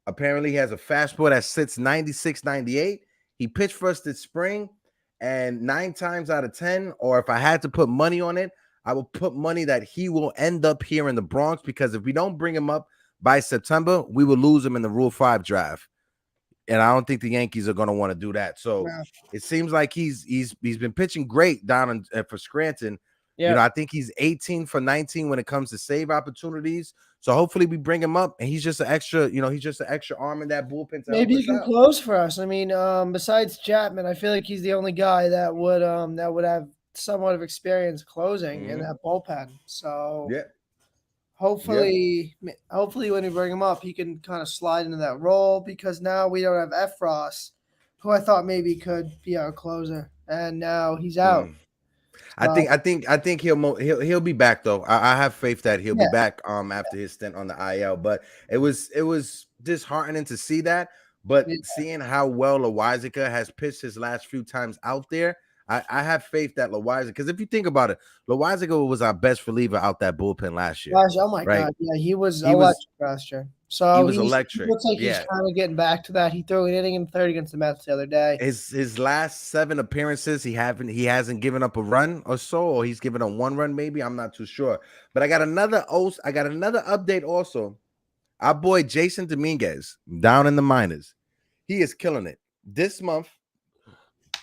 Apparently, he has a fastball that sits 96, 98. He pitched for us this spring, and 9 times out of 10, or if I had to put money on it, I will put money that he will end up here in the Bronx, because if we don't bring him up by September, we will lose him in the Rule 5 draft. And I don't think the Yankees are going to want to do that. So it seems like he's been pitching great down for Scranton. Yeah. You know, I think he's 18 for 19 when it comes to save opportunities. So hopefully we bring him up, and he's just an extra, he's just an extra arm in that bullpen. Maybe he can close for us. I mean, besides Chapman, I feel like he's the only guy that would have somewhat of experience closing in that bullpen. So yeah. Hopefully when we bring him up, he can kind of slide into that role, because now we don't have Efros, who I thought maybe could be our closer, and now he's out. I think he'll be back though. I have faith that he'll be back after his stint on the IL. But it was disheartening to see that. But seeing how well Loizaga has pitched his last few times out there, I have faith that Loizaga, because if you think about it, Loizaga was our best reliever out that bullpen last year. Oh my God. Yeah, he was electric last year. So he was electric. He looks like he's kind of getting back to that. He threw an inning in the third against the Mets the other day. His last 7 appearances, he hasn't given up a run or so, or he's given up 1 run maybe. I'm not too sure. But I got another update also. Our boy Jason Dominguez down in the minors. He is killing it. This month,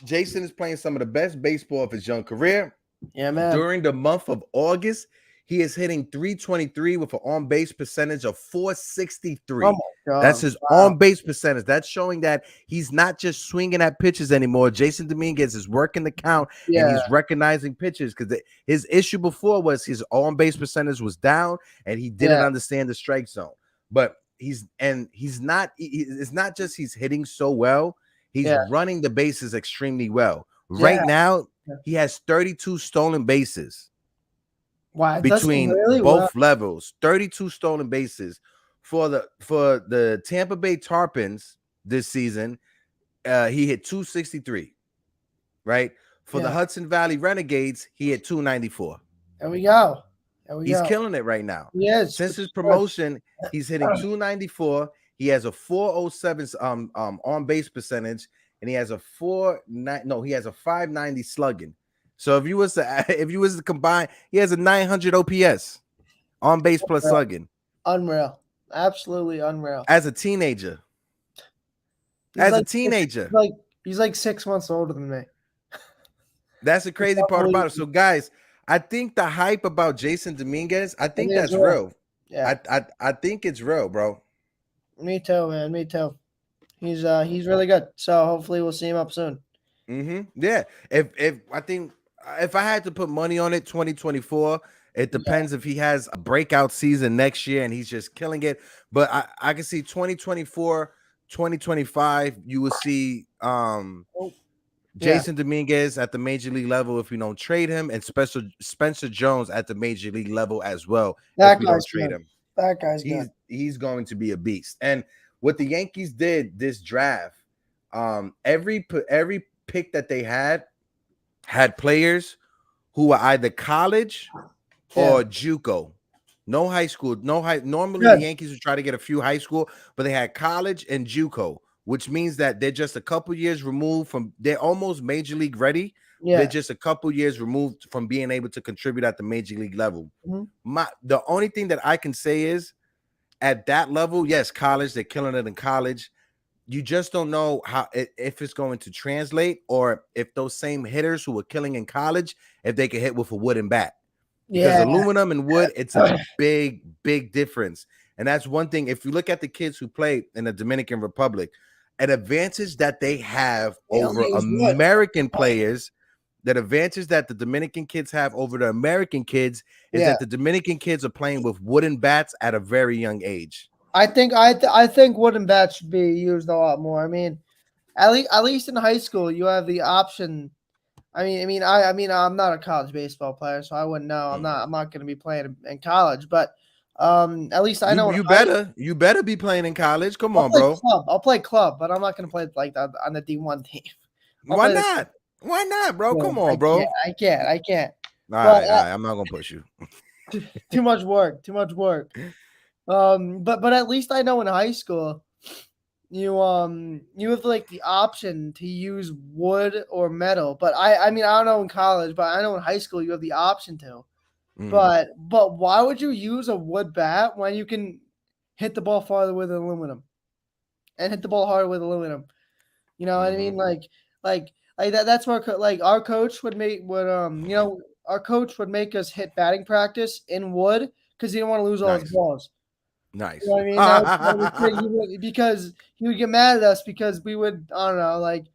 Jason is playing some of the best baseball of his young career. Yeah, man. During the month of August, he is hitting 323 with an on-base percentage of 463. Oh my God. That's his on-base percentage. That's showing that he's not just swinging at pitches anymore. Jason Dominguez is working the count, and he's recognizing pitches, because his issue before was his on-base percentage was down, and he didn't understand the strike zone. But it's not just he's hitting so well. He's running the bases extremely well. Right now, he has 32 stolen bases. Wow, between both levels. 32 stolen bases for the Tampa Bay Tarpons this season. He hit 263. Right? For the Hudson Valley Renegades, he hit 294. There we go. He's killing it right now. Yes. Since his promotion, he's hitting 294. He has a 407 on base percentage, and he has a 590 slugging. So if you was to combine, he has a 900 OPS on base plus slugging. Unreal. Absolutely unreal. As a teenager. He's like 6 months older than me. That's the crazy part about it. So guys, I think the hype about Jason Dominguez, I think that's real. Yeah. I think it's real, bro. Me too, man. Me too. He's really good. So hopefully we'll see him up soon. Yeah. If I had to put money on it, 2024, it depends if he has a breakout season next year and he's just killing it. But I can see 2024, 2025, you will see Jason Dominguez at the major league level if we don't trade him, and Spencer Jones at the major league level as well if we don't trade him. That guy's good. He's going to be a beast. And what the Yankees did this draft, every pick that they had players who were either college or JUCO. No high school, normally the Yankees would try to get a few high school, but they had college and JUCO, which means that they're just a couple years removed from, they're almost major league ready. Yeah. They're just a couple years removed from being able to contribute at the major league level. The only thing that I can say is at that level, yes, college, they're killing it in college. You just don't know if it's going to translate, or if those same hitters who were killing in college, if they can hit with a wooden bat. because Yeah. aluminum and wood, it's a big difference. And that's one thing. If you look at the kids who play in the Dominican Republic, an advantage that they have They only over use wood. American players, that advantage that the Dominican kids have over the American kids is Yeah. that the Dominican kids are playing with wooden bats at a very young age. I think wooden bats should be used a lot more. I mean, at least in high school, you have the option. I mean, I'm not a college baseball player, so I wouldn't know. I'm not going to be playing in college, but at least I know. You better be playing in college. Come I'll on, play bro. club. I'll play club, but I'm not going to play like that on the D1 team. Why not? Why not, bro? Come on, bro. I can't. All right. I'm not gonna push you. Too much work. But at least I know in high school, you have like the option to use wood or metal. But I mean I don't know in college, but I know in high school you have the option to. But why would you use a wood bat when you can hit the ball farther with aluminum and hit the ball harder with aluminum? You know what I mean? Like that. That's where our coach our coach would make us hit batting practice in wood because he didn't want to lose all his balls. Nice. You know what I mean? That was crazy. Because he would get mad at us because we would, I don't know, like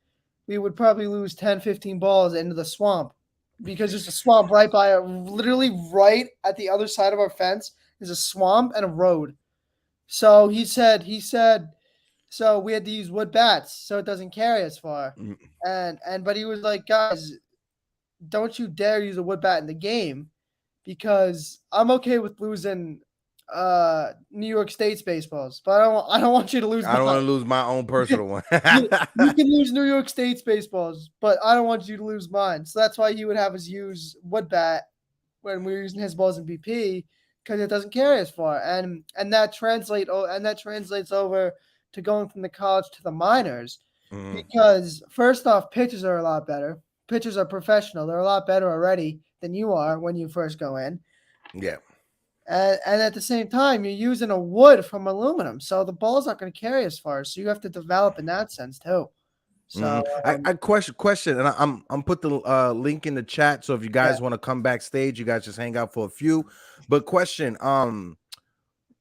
we would probably lose 10, 15 balls into the swamp because there's a swamp literally right at the other side of our fence is a swamp and a road. So he said, so we had to use wood bats so it doesn't carry as far. But he was like, guys, don't you dare use a wood bat in the game because I'm okay with losing New York State's baseballs, but I don't want you to lose. I don't want to lose my own personal one. You can lose New York State's baseballs, but I don't want you to lose mine. So that's why he would have us use wood bat when we were using his balls in BP because it doesn't carry as far, and that translates over to going from the college to the minors because first off, pitchers are a lot better. Pitchers are professional; they're a lot better already than you are when you first go in. Yeah. And at the same time, you're using a wood from aluminum, so the ball's not going to carry as far. So you have to develop in that sense too. So I question, and I'm put the link in the chat. So if you guys want to come backstage, you guys just hang out for a few. But question,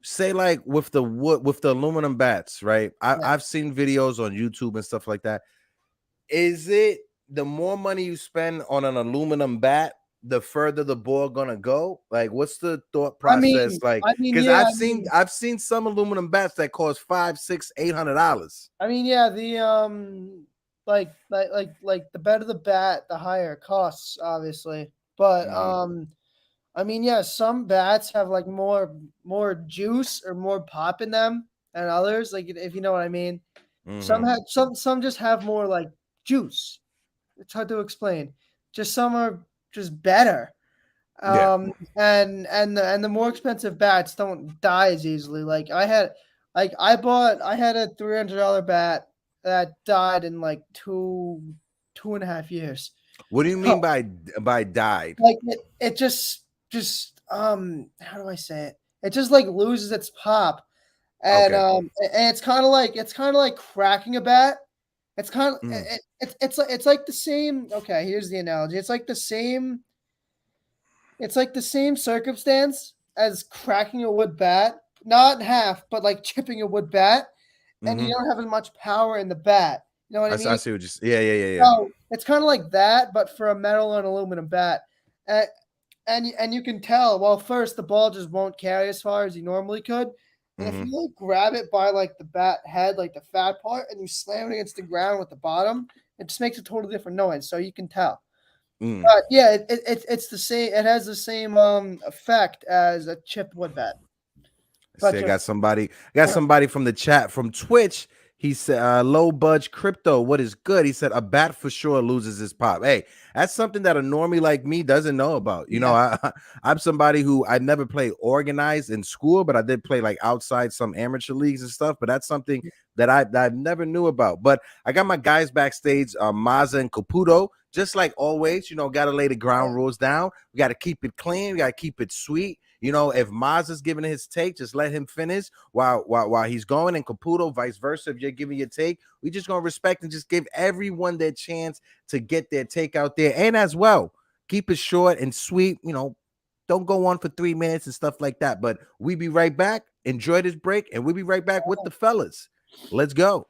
say like with the aluminum bats, right? I've seen videos on YouTube and stuff like that. Is it the more money you spend on an aluminum bat, the further the ball gonna go? Like, what's the thought process? I've seen some aluminum bats that cost $500, $600, $800. I mean, yeah, the like the better the bat, the higher it costs, obviously. But I mean, yeah, some bats have like more juice or more pop in them than others. Like if you know what I mean. Some just have more like juice. It's hard to explain. Just some are just better. And the more expensive bats don't die as easily. Like I had a $300 bat that died in like two and a half years. What do you mean by died? Like it just how do I say it? It just like loses its pop. And and it's kind of like cracking a bat. It's kind of it's like the same. Okay, here's the analogy. It's like the same circumstance as cracking a wood bat, not in half, but like chipping a wood bat, and you don't have as much power in the bat. You know what I mean? I see what you yeah. So it's kind of like that, but for a metal and aluminum bat. And you can tell, well, first the ball just won't carry as far as you normally could. And if you like grab it by like the bat head, like the fat part, and you slam it against the ground with the bottom, it just makes a totally different noise. So you can tell. But yeah, it's the same. It has the same effect as a chipped wood bat. I got somebody from the chat from Twitch. He said, low budge crypto, what is good? He said, a bat for sure loses his pop. Hey, that's something that a normie like me doesn't know about. You know, I'm somebody who I never played organized in school, but I did play like outside some amateur leagues and stuff. But that's something that I never knew about. But I got my guys backstage, Mazza and Caputo. Just like always, you know, got to lay the ground rules down. We got to keep it clean. We got to keep it sweet. You know, if Maz is giving his take, just let him finish while he's going, and Caputo, vice versa. If you're giving your take, we just gonna respect and just give everyone their chance to get their take out there. And as well, keep it short and sweet. You know, Don't go on for 3 minutes and stuff like that. But we be right back. Enjoy this break, and we'll be right back with the fellas. Let's go.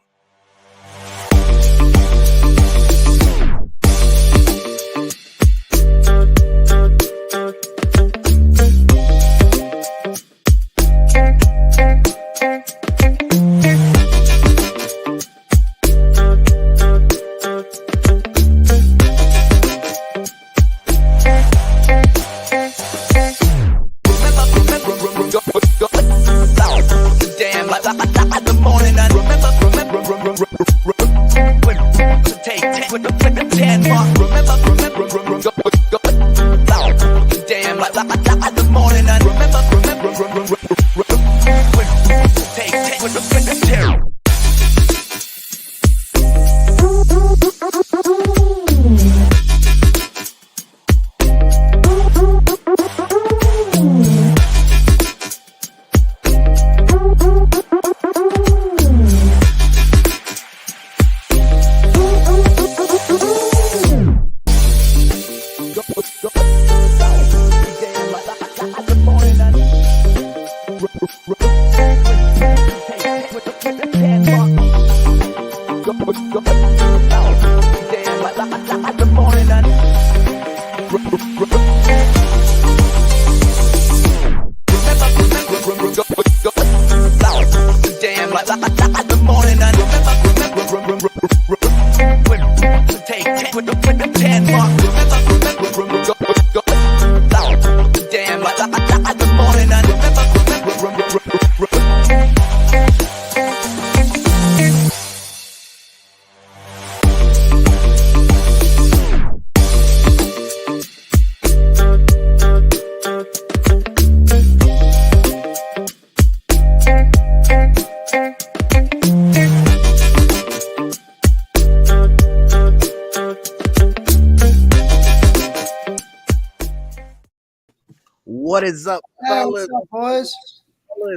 What is up, fellas? What's up, boys?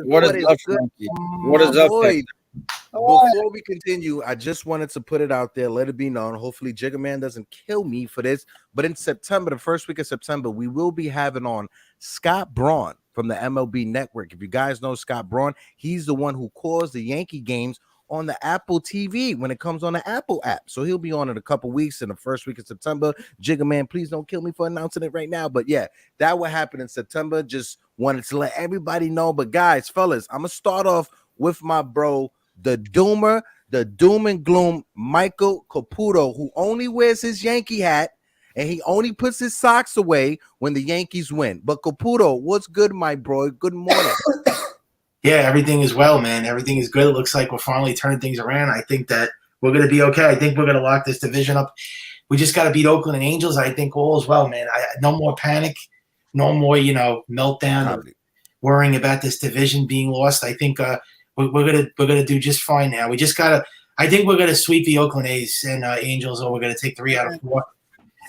What is up, Frankie? What is up, boy? Oh, Before we continue, I just wanted to put it out there, let it be known. Hopefully, Jigga Man doesn't kill me for this. But in September, the first week of September, we will be having on Scott Braun from the MLB Network. If you guys know Scott Braun, he's the one who calls the Yankee games on the Apple TV when it comes on the Apple app. So he'll be on in a couple weeks in the first week of September. Jigga Man, please don't kill me for announcing it right now. But yeah, that will happen in September. Just wanted to let everybody know. But guys, fellas, I'm going to start off with my bro, the doomer, the doom and gloom, Michael Caputo, who only wears his Yankee hat and he only puts his socks away when the Yankees win. But Caputo, what's good, my bro? Good morning. Yeah, everything is well, man. Everything is good. It looks like we're finally turning things around. I think that we're going to be okay. I think we're going to lock this division up. We just got to beat Oakland and Angels. I think all is well, man. No more panic, no more, meltdown, or worrying about this division being lost. I think we're gonna do just fine now. We just gotta. I think we're gonna sweep the Oakland A's and Angels, or we're gonna take 3 out of 4.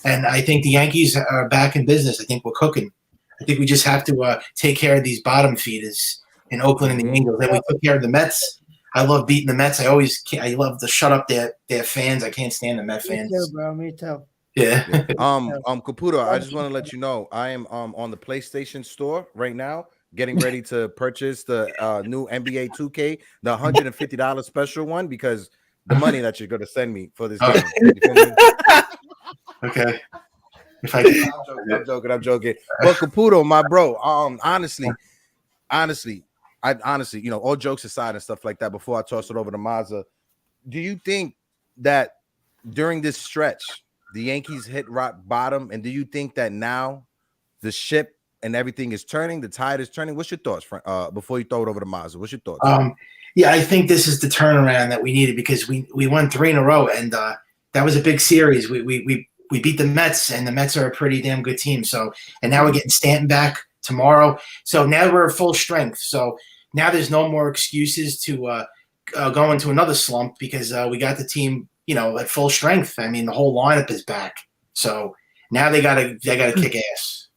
And I think the Yankees are back in business. I think we're cooking. I think we just have to take care of these bottom feeders in Oakland and the Angels. Then we took care of the Mets. I love beating the Mets. I love to shut up their fans. I can't stand the Met fans. Me too, bro. Me too. Yeah. Caputo, I just want to let you know I am on the PlayStation store right now, getting ready to purchase the new NBA 2K, the $150 special one, because the money that you're gonna send me for this game. Okay. I'm joking. But Caputo, my bro, honestly, all jokes aside and stuff like that, before I toss it over to Mazza, do you think that during this stretch the Yankees hit rock bottom, and do you think that now the ship and everything is turning, the tide is turning? What's your thoughts, before you throw it over to Mazza? What's your thoughts? Yeah, I think this is the turnaround that we needed, because we won 3 in a row, and that was a big series. We beat the Mets, and the Mets are a pretty damn good team. So, and now we're getting Stanton back tomorrow. So now we're at full strength. So now there's no more excuses to go into another slump, because we got the team, at full strength. I mean, the whole lineup is back. So now they gotta kick ass.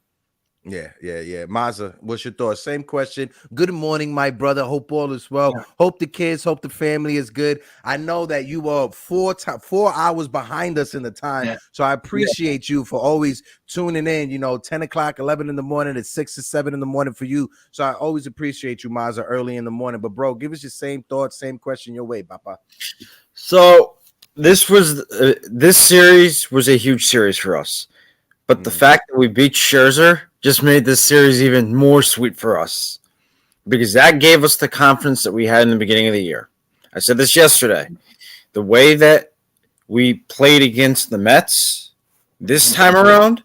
Yeah. Maza, what's your thoughts? Same question. Good morning, my brother. Hope all is well. Hope the kids, hope the family is good. I know that you are 4 hours behind us in the time, so I appreciate you for always tuning in. 10 o'clock, 11 in the morning, it's 6 or 7 in the morning for you. So I always appreciate you, Maza, early in the morning. But bro, give us your same thoughts, same question your way, Papa. So this series was a huge series for us. But the fact that we beat Scherzer just made this series even more sweet for us because that gave us the confidence that we had in the beginning of the year. I said this yesterday. The way that we played against the Mets this time around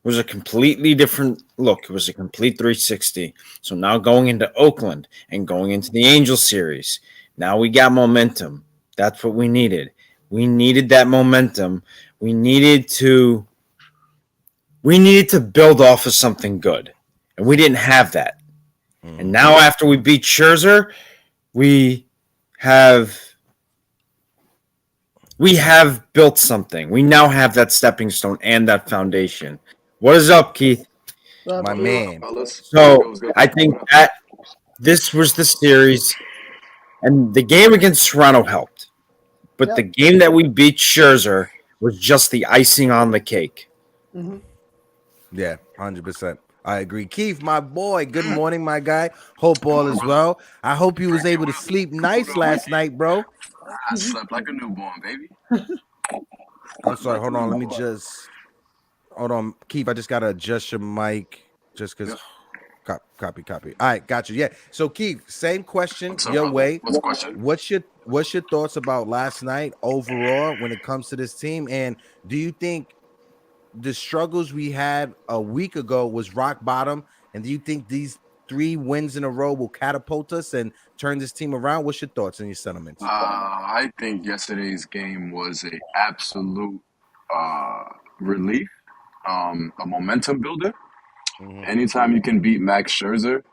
was a completely different look. It was a complete 360. So now going into Oakland and going into the Angels series, now we got momentum. That's what we needed. We needed that momentum. We needed to build off of something good, and we didn't have that. And now after we beat Scherzer, we have built something. We now have that stepping stone and that foundation. What is up, Keith? My man. So I think that this was the series, and the game against Toronto helped. But the game that we beat Scherzer was just the icing on the cake. Mm-hmm. Yeah, 100%. I agree. Keith, my boy, good morning, my guy. Hope all is well. I hope you was able to sleep nice last night, bro. I slept like a newborn, baby. I'm sorry. Hold on. Let me just hold on, Keith. I just gotta adjust your mic just because. Copy. All right, got you. Yeah. So Keith, same question What's up, your brother? way. What's the question? What's your thoughts about last night overall when it comes to this team? And do you think the struggles we had a week ago was rock bottom? And do you think these 3 wins in a row will catapult us and turn this team around? What's your thoughts and your sentiments? I think yesterday's game was a absolute relief, a momentum builder. Anytime you can beat Max Scherzer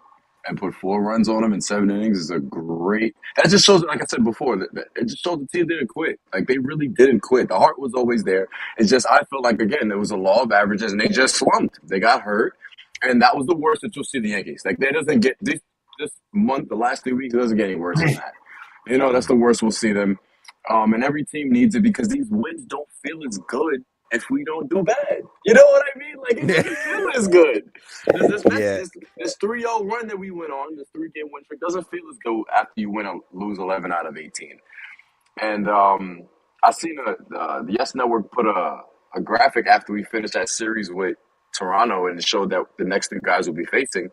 and put 4 runs on him in 7 innings is a great. That just shows, like I said before, that it just shows the team didn't quit. Like they really didn't quit. The heart was always there. It's just I feel like again there was a law of averages and they just slumped. They got hurt, and that was the worst that you'll see the Yankees. Like they doesn't get this month, the last 3 weeks, it doesn't get any worse than that. That's the worst we'll see them. And every team needs it because these wins don't feel as good if we don't do bad. You know what I mean? Like it doesn't feel as good. This 3-0 run that we went on, this 3-game win streak, doesn't feel as good after you lose 11 out of 18. And I seen the Yes Network put a graphic after we finished that series with Toronto, and it showed that the next 2 guys will be facing.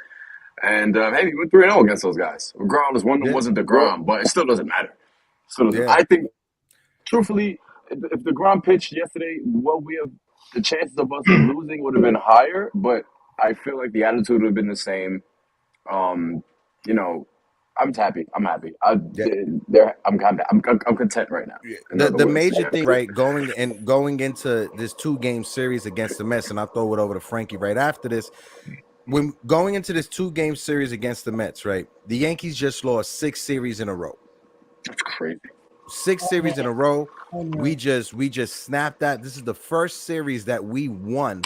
And hey, we went 3-0 against those guys. Regardless, one of them wasn't DeGrom, but it still doesn't matter. I think, truthfully, if DeGrom pitched yesterday, the chances of us losing would have been higher. But I feel like the attitude would have been the same. I'm happy. I'm happy. I'm content right now. The major thing, right, going into this 2-game series against the Mets, and I'll throw it over to Frankie right after this. When going into this 2-game series against the Mets, right, the Yankees just lost 6 series in a row. That's crazy. 6 series in a row. We just snapped that. This is the first series that we won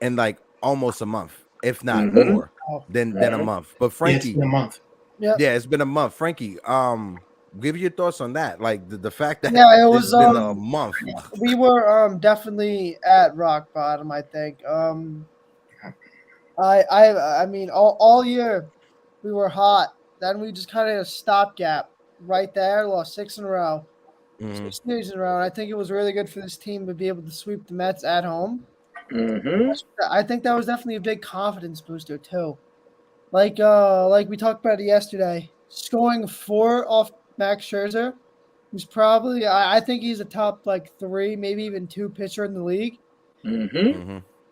in like almost a month, if not more than a month. But Frankie, it's been a month. Yeah, it's been a month. Frankie, give your thoughts on that. Like the fact that it was been a month. We were definitely at rock bottom, I think. I mean all year we were hot. Then we just kind of stopgap right there, lost 6 in a row. 6 series in a row. And I think it was really good for this team to be able to sweep the Mets at home. I think that was definitely a big confidence booster too. Like we talked about it yesterday, scoring 4 off Max Scherzer, who's probably I think he's a top 3, maybe even 2 pitcher in the league.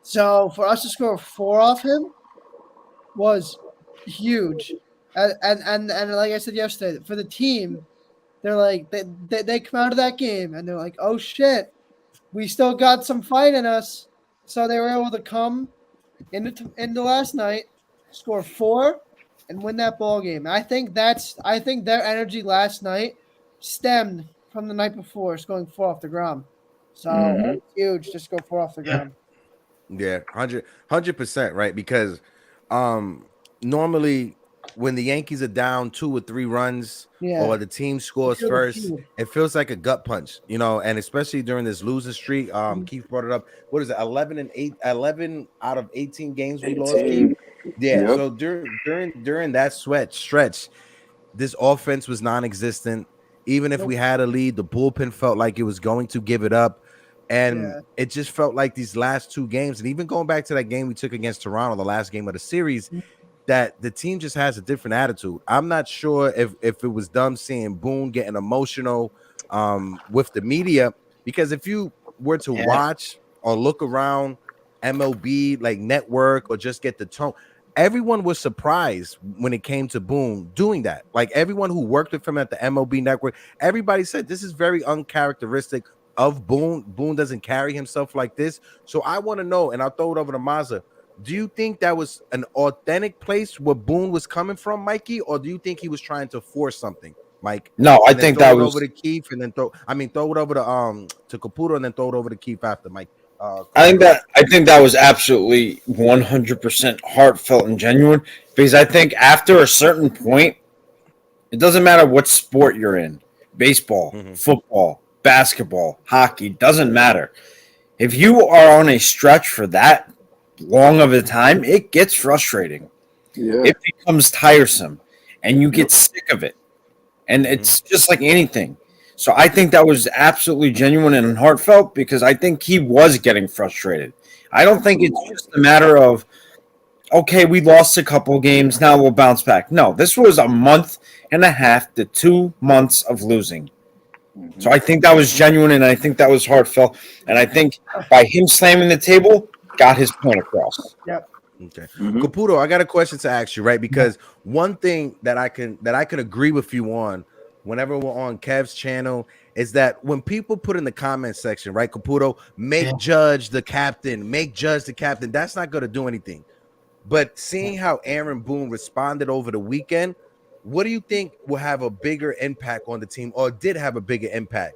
So for us to score 4 off him was huge, and like I said yesterday, for the team, they're like they come out of that game and they're like, oh shit, we still got some fight in us. So they were able to come into last night, score 4, and win that ball game. I think their energy last night stemmed from the night before, scoring 4 off the ground. So it's huge to score 4 off the ground. Yeah, 100%, right? Because normally when the Yankees are down 2 or 3 runs Yeah, or the team you scores feel the first, fear. it feels like a gut punch, and especially during this losing streak. Mhm. Keith brought it up. What is it? 11 out of 18 games we lost, Keith. 18. Yeah. Yep. So during that stretch, this offense was non-existent. Even if Nope. we had a lead, the bullpen felt like it was going to give it up. And Yeah. it just felt like these last 2 games, and even going back to that game we took against Toronto, the last game of the series, Mhm. that the team just has a different attitude. I'm not sure if it was dumb seeing Boone getting emotional with the media, because if you were to Yeah. watch or look around MLB like network or just get the tone, everyone was surprised when it came to Boone doing that. Like everyone who worked with him at the MLB network, everybody said this is very uncharacteristic of Boone. Boone doesn't carry himself like this. So I want to know, and I'll throw it over to Maza. Do you think that was an authentic place where Boone was coming from, Mikey, or do you think he was trying to force something, Mike? No, I And then think throw that it over was. to Keith, and then throw it over to Caputo, and then throw it over to Keith after Mike. I think Caputo. that I think that was absolutely 100% heartfelt and genuine because I think after a certain point, it doesn't matter what sport you're in, baseball, Mm-hmm. football, basketball, hockey, doesn't matter. If you are on a stretch for that long of a time, it gets frustrating. Yeah. It becomes tiresome and you get Yep. sick of it. And Mm-hmm. it's just like anything. So I think that was absolutely genuine and heartfelt because I think he was getting frustrated. I don't think it's Absolutely. just a matter of, okay, we lost a couple games, now we'll bounce back. No, this was a month and a half to 2 months of losing. So Hmm. I think that was genuine and I think that was heartfelt. And I think by him slamming the table, got his point across. Yep. Okay. Hmm. Caputo, I got a question to ask you, right? Because one thing that I can agree with you on whenever we're on Kev's channel is that when people put in the comment section, right, Caputo, Yeah. make Judge the captain, that's not going to do anything. But seeing how Aaron Boone responded over the weekend, what do you think will have a bigger impact on the team, or did have a bigger impact?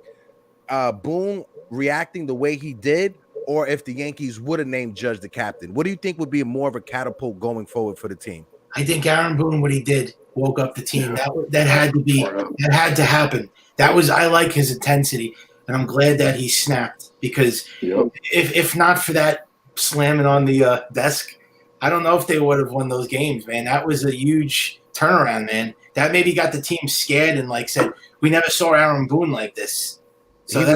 Boone reacting the way he did, or if the Yankees would have named Judge the captain? What do you think would be more of a catapult going forward for the team? I think Aaron Boone, what he did, woke up the team. Yeah. That had to be, Word up. that had to happen. That was, I like his intensity, and I'm glad that he snapped because Yep. if not for that slamming on the desk, I don't know if they would have won those games, man. That was a huge turnaround, man. That maybe got the team scared and like said, we never saw Aaron Boone like this. So He that,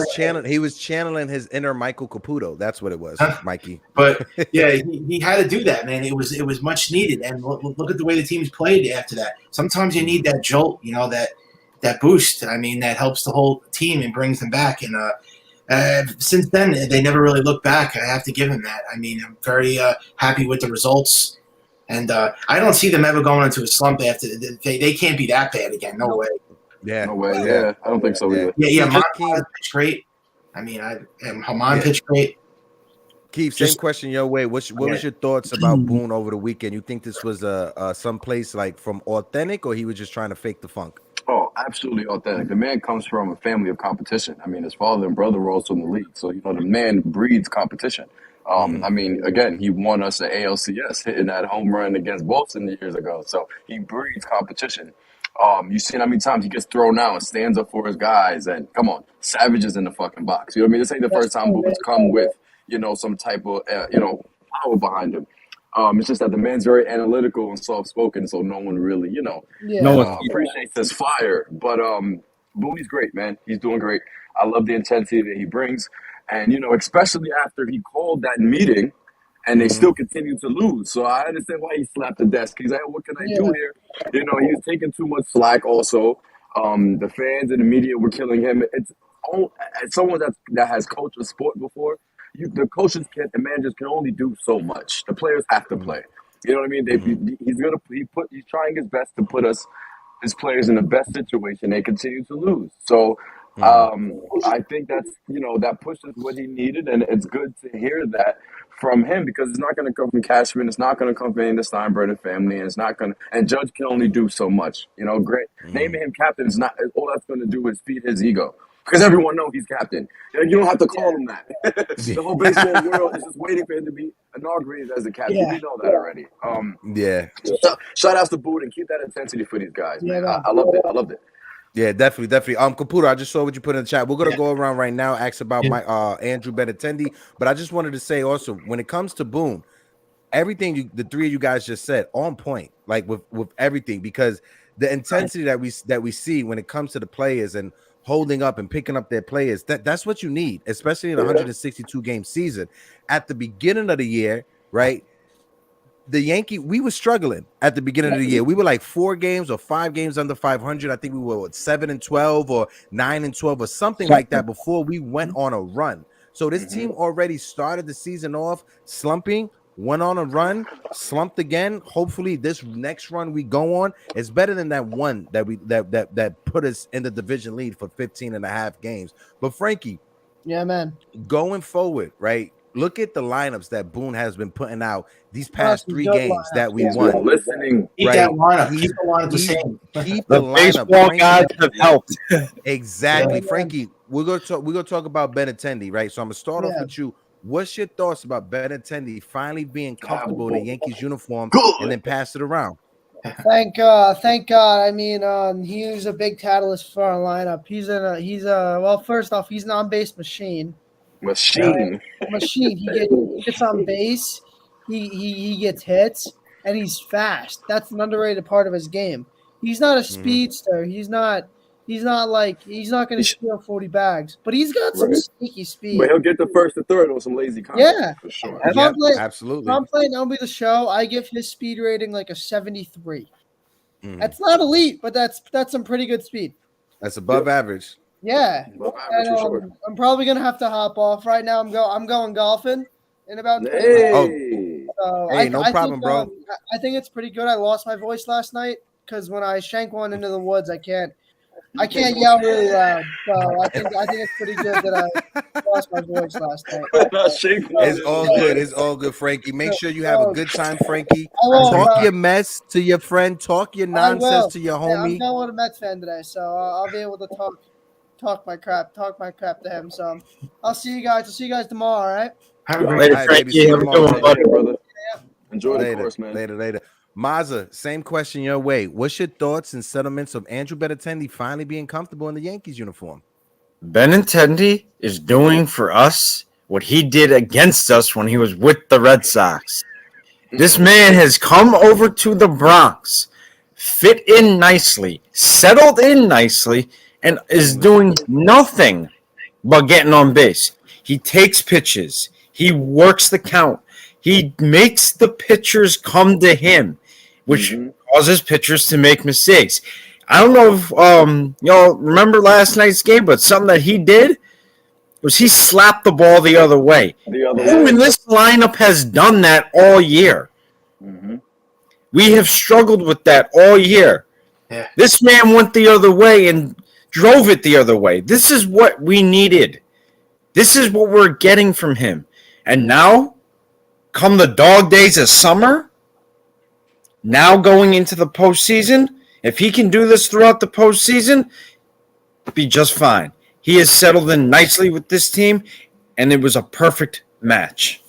was channeling his inner Michael Caputo. That's what it was, Mikey. but yeah, he had to do that, man. It was much needed, and look at the way the teams played after that. Sometimes you need that jolt, that boost. I mean, that helps the whole team and brings them back. And since then, they never really looked back. I have to give him that. I mean, I'm very happy with the results, and I don't see them ever going into a slump after. They can't be that bad again. No way. Yeah, No way. yeah, Yeah. I don't think so yeah. either. Yeah, Keith, Montez pitched great. I mean, Haman yeah. pitched great. Keith, same Just question your way. What was your thoughts about Boone over the weekend? You think this was someplace like from authentic, or he was just trying to fake the funk? Oh, absolutely authentic. The man comes from a family of competition. I mean, his father and brother were also in the league. So, the man breeds competition. Mm-hmm. I mean, again, he won us an ALCS hitting that home run against Boston years ago. So he breeds competition. You've seen how many times he gets thrown out and stands up for his guys. And come on, Savage is in the fucking box. You know what I mean? This ain't the That's first time cool, man. Boone's come with, some type of, power behind him. It's just that the man's very analytical and soft spoken, so no one really, no Yeah. one. appreciates his fire. But Booney's great, man. He's doing great. I love the intensity that he brings, and especially after he called that meeting, and they Mm-hmm. still continue to lose. So I understand why he slapped the desk. He's like, "What can I do Yeah. here?" He was taking too much slack. Also, the fans and the media were killing him. As someone that has coached a sport before, the coaches can the managers can only do so much. The players have to play. You know what I mean? Mm-hmm. He's trying his best to put his players in the best situation. They continue to lose. So Mm-hmm. I think that pushes what he needed, and it's good to hear that from him because it's not going to come from Cashman. It's not going to come from any of the Steinbrenner family. And it's not going to. And Judge can only do so much. Great Mm-hmm. naming him captain is not all that's going to do is feed his ego. because everyone knows he's captain. You don't have to call him that. The whole baseball world is just waiting for him to be inaugurated as the captain. Yeah. We know that already. Yeah. Shout outs to Boot and keep that intensity for these guys, man. Yeah, I loved it. I loved it. Yeah, definitely. Caputo, I just saw what you put in the chat. We're gonna go around right now, ask about my Andrew Benintendi, but I just wanted to say also, when it comes to Boone, everything the three of you guys just said on point, like with everything, because the intensity that we see when it comes to the players and holding up and picking up their players, that's what you need, especially in a 162 game season. At the beginning of the year, right? The Yankee, we were struggling at the beginning of the year. We were like 4 games or 5 games under 500. I think we were 7-12 or 9-12 or something like that before we went on a run. So this team already started the season off slumping, went on a run, slumped again. Hopefully this next run we go on is better than that one that put us in the division lead for 15 and a half games. But Frankie, yeah, man, going forward, right? Look at the lineups that Boone has been putting out these past 3 games that we won. Listening, Keep that lineup. Keep the lineup the same. Keep the lineup. Baseball guys have helped. Exactly, Yeah. Frankie. We're gonna talk about Benintendi, right? So I'm gonna start off with you. What's your thoughts about Benintendi finally being comfortable in the Yankees uniform and then pass it around? Thank God. I mean, he was a big catalyst for our lineup. Well, first off, he's an on-base machine. Machine. He gets on base. He gets hits, and he's fast. That's an underrated part of his game. He's not a speedster. He's not going to steal 40 bags, but he's got some sneaky speed. But he'll get the first to third on some lazy contact. Yeah, For sure. Absolutely. If I'm playing MLB The Show, I give his speed rating like a 73. That's not elite, but that's some pretty good speed. That's above average. Yeah, Above average, for sure. I'm probably gonna have to hop off right now. I'm going golfing in about 20 minutes. Hey. So Hey, no problem, think, bro. I think it's pretty good. I lost my voice last night because when I shank one into the woods, I can't yell really loud. So I think it's pretty good that I lost my voice last night. It's all good. It's all good, Frankie. Make sure you have a good time, Frankie. I will, Talk bro. your mess to your friend. Talk your nonsense to your Yeah, homie. I'm going with a Mets fan today, so I'll be able to talk my crap to him. So I'll see you guys tomorrow. All right. Have a great Later, All right, baby. Frankie. See you Have a tomorrow, good one, buddy. Brother. Enjoy the course, man. Later. Maza, same question your way. What's your thoughts and sentiments of Andrew Benintendi finally being comfortable in the Yankees uniform? Benintendi is doing for us what he did against us when he was with the Red Sox. This man has come over to the Bronx, fit in nicely, settled in nicely, and is doing nothing but getting on base. He takes pitches. He works the count. He makes the pitchers come to him, which causes pitchers to make mistakes. I don't know if y'all remember last night's game, but something that he did was he slapped the ball the other way. Who in this lineup has done that all year? We have struggled with that all year. Yeah. This man went the other way and drove it the other way. This is what we needed. This is what we're getting from him. And now, come the dog days of summer, now going into the postseason, if he can do this throughout the postseason, be just fine. He has settled in nicely with this team, and it was a perfect match.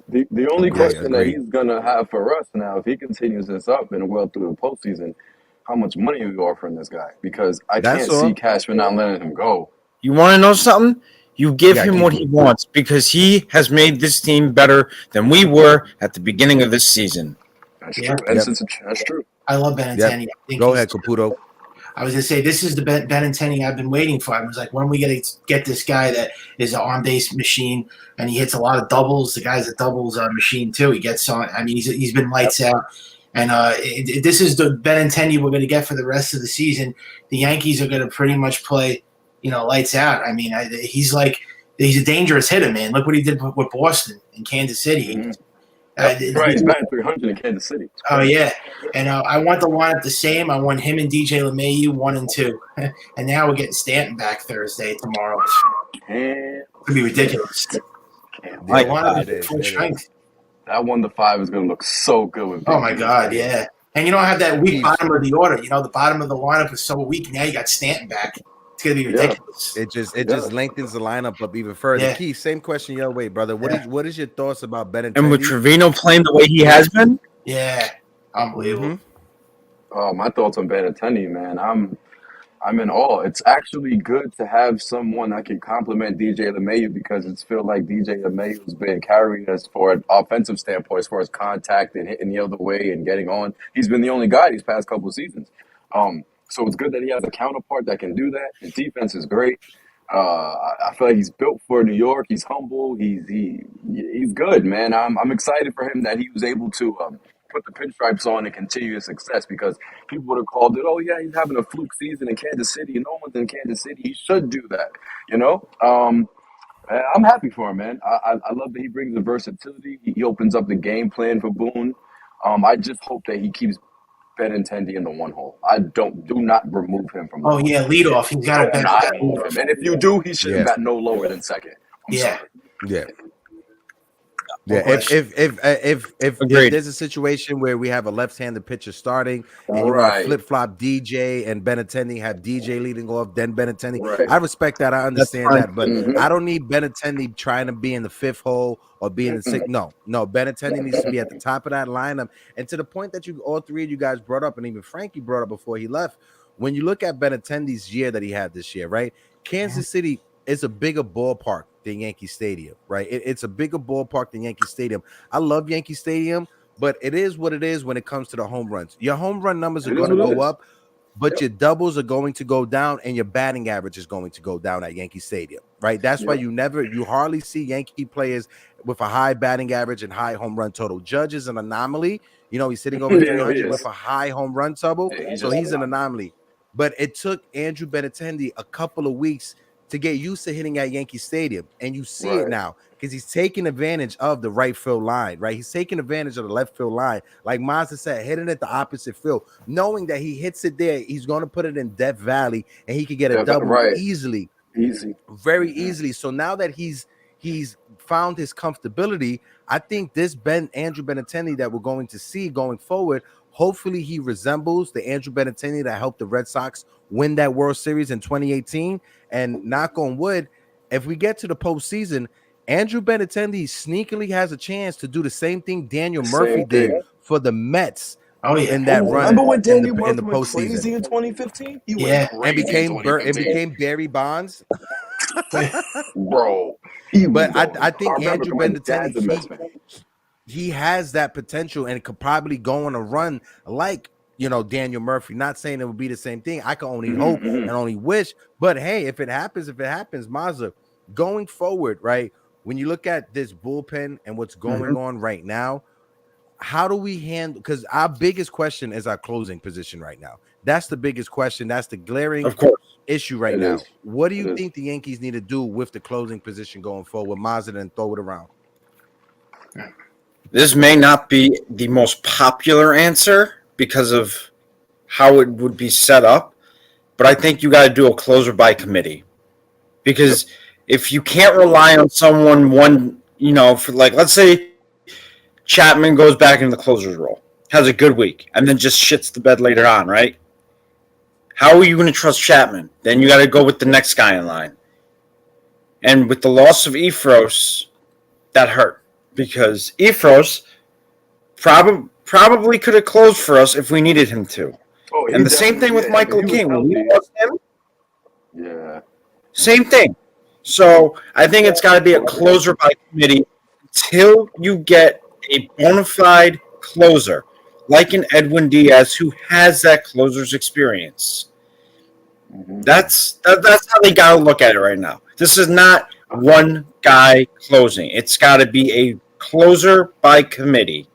The only question that he's gonna have for us now, if he continues this up and well through the postseason, how much money are you offering this guy? Because I can't see Cashman not letting him go. You want to know something? You give him what he wants because he has made this team better than we were at the beginning of this season. That's true. That's true. I love Benintendi. Go ahead, Caputo. I was going to say, this is the Benintendi I've been waiting for. I was like, when are we going to get this guy that is an on-base machine, and he hits a lot of doubles. The guy's a doubles machine, too. He gets on. I mean, he's been lights out. And this is the Benintendi we're going to get for the rest of the season. The Yankees are going to pretty much play, lights out. I mean, he's a dangerous hitter, man. Look what he did with Boston and Kansas City. He's batting 300 in Kansas City. Oh, yeah. And I want the lineup the same. I want him and DJ LeMahieu 1 and 2. And now we're getting Stanton back tomorrow. It's going to be ridiculous. I want to full strength. That 1-5 is going to look so good with Oh, my God, yeah. And you don't have that weak bottom of the order. The bottom of the lineup is so weak. Now you got Stanton back. It's gonna be ridiculous. It just lengthens the lineup up even further. Yeah. Keith, same question your way, brother. What is your thoughts about Benintendi? And with Trevino playing the way he has been, Yeah, unbelievable. My thoughts on Benintendi, man. I'm in awe. It's actually good to have someone that can complement DJ LeMahieu because it's feel like DJ LeMahieu's been carrying us for an offensive standpoint as far as contact and hitting the other way and getting on. He's been the only guy these past couple of seasons. So it's good that he has a counterpart that can do that. His defense is great. I feel like he's built for New York. He's humble. He's good, man. I'm excited for him that he was able to put the pinstripes on and continue his success because people would have called it, oh yeah, he's having a fluke season in Kansas City. No one's in Kansas City. He should do that, you know. I'm happy for him, man. I love that he brings the versatility. He opens up the game plan for Boone. I just hope that he keeps Benintendi in the one hole. Do not remove him from the Oh yeah, leadoff. He's got to not bet. remove him. And if you do, he shouldn't bat no lower than second. I'm sorry. Yeah. Yeah, if there's a situation where we have a left-handed pitcher starting and you want flip-flop DJ and Benintendi have DJ leading off, then Benintendi. I respect that. I understand that, but I don't need Benintendi trying to be in the fifth hole or be in the sixth. No, Benintendi needs to be at the top of that lineup. And to the point that all three of you guys brought up, and even Frankie brought up before he left, when you look at Benintendi's year that he had this year, right? Kansas City is a bigger ballpark than Yankee Stadium, right? It's a bigger ballpark than Yankee Stadium. I love Yankee Stadium, but it is what it is when it comes to the home runs. Your home run numbers are going to go up, but your doubles are going to go down, and your batting average is going to go down at Yankee Stadium, right? That's why you hardly see Yankee players with a high batting average and high home run total. Judge is an anomaly. You know, he's sitting over 300 with a high home run total, so he's an anomaly. But it took Andrew Benintendi a couple of weeks to get used to hitting at Yankee Stadium. And you see it now because he's taking advantage of the right field line, right? He's taking advantage of the left field line. Like Mazda said, hitting at the opposite field, knowing that he hits it there, he's going to put it in Death Valley and he can get a double easily. Very easily. So now that he's found his comfortability, I think this Andrew Benintendi that we're going to see going forward, hopefully he resembles the Andrew Benintendi that helped the Red Sox win that World Series in 2018. And knock on wood, if we get to the postseason, Andrew Benintendi sneakily has a chance to do the same thing Daniel Murphy did for the Mets in that run. Remember when Daniel in the Murphy went postseason crazy in 2015? He went crazy and became Barry Bonds. Bro. I think Andrew Benintendi, he has that potential and could probably go on a run like, you know, Daniel Murphy. Not saying it would be the same thing. I can only hope and only wish. But hey, if it happens, Mazza, going forward, right? When you look at this bullpen and what's going on right now, how do we handle? Because our biggest question is our closing position right now. That's the biggest question. That's the glaring issue right now. What do you think the Yankees need to do with the closing position going forward, Mazda, and throw it around? This may not be the most popular answer because of how it would be set up, but I think you got to do a closer by committee. Because if you can't rely on someone for like, let's say Chapman goes back into the closer's role, has a good week, and then just shits the bed later on, right? How are you going to trust Chapman? Then you got to go with the next guy in line. And with the loss of Efros, that hurt because Efros probably could have closed for us if we needed him to. And the same thing with Michael King. When we lost him, same thing. So I think it's got to be a closer by committee until you get a bona fide closer, like an Edwin Diaz who has that closer's experience. That's how they got to look at it right now. This is not one guy closing. It's got to be a closer by committee.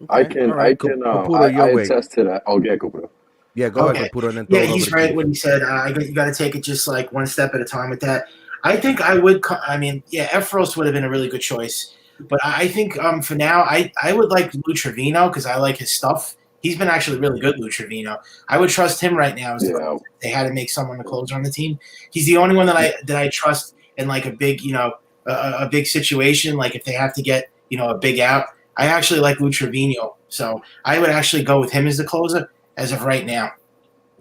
I attest to that. Oh, yeah, Caputo. Yeah, go ahead, Caputo. And then yeah, he's right when he said you got to take it just like one step at a time with that. I think I would. Efros would have been a really good choice, but I think for now, I would like Lou Trevino because I like his stuff. He's been actually really good, Lou Trevino. I would trust him right now. They had to make someone a closer on the team. He's the only one that I trust in like a big, a big situation. Like if they have to get, a big out, I actually like Lou Trevino. So I would actually go with him as the closer as of right now.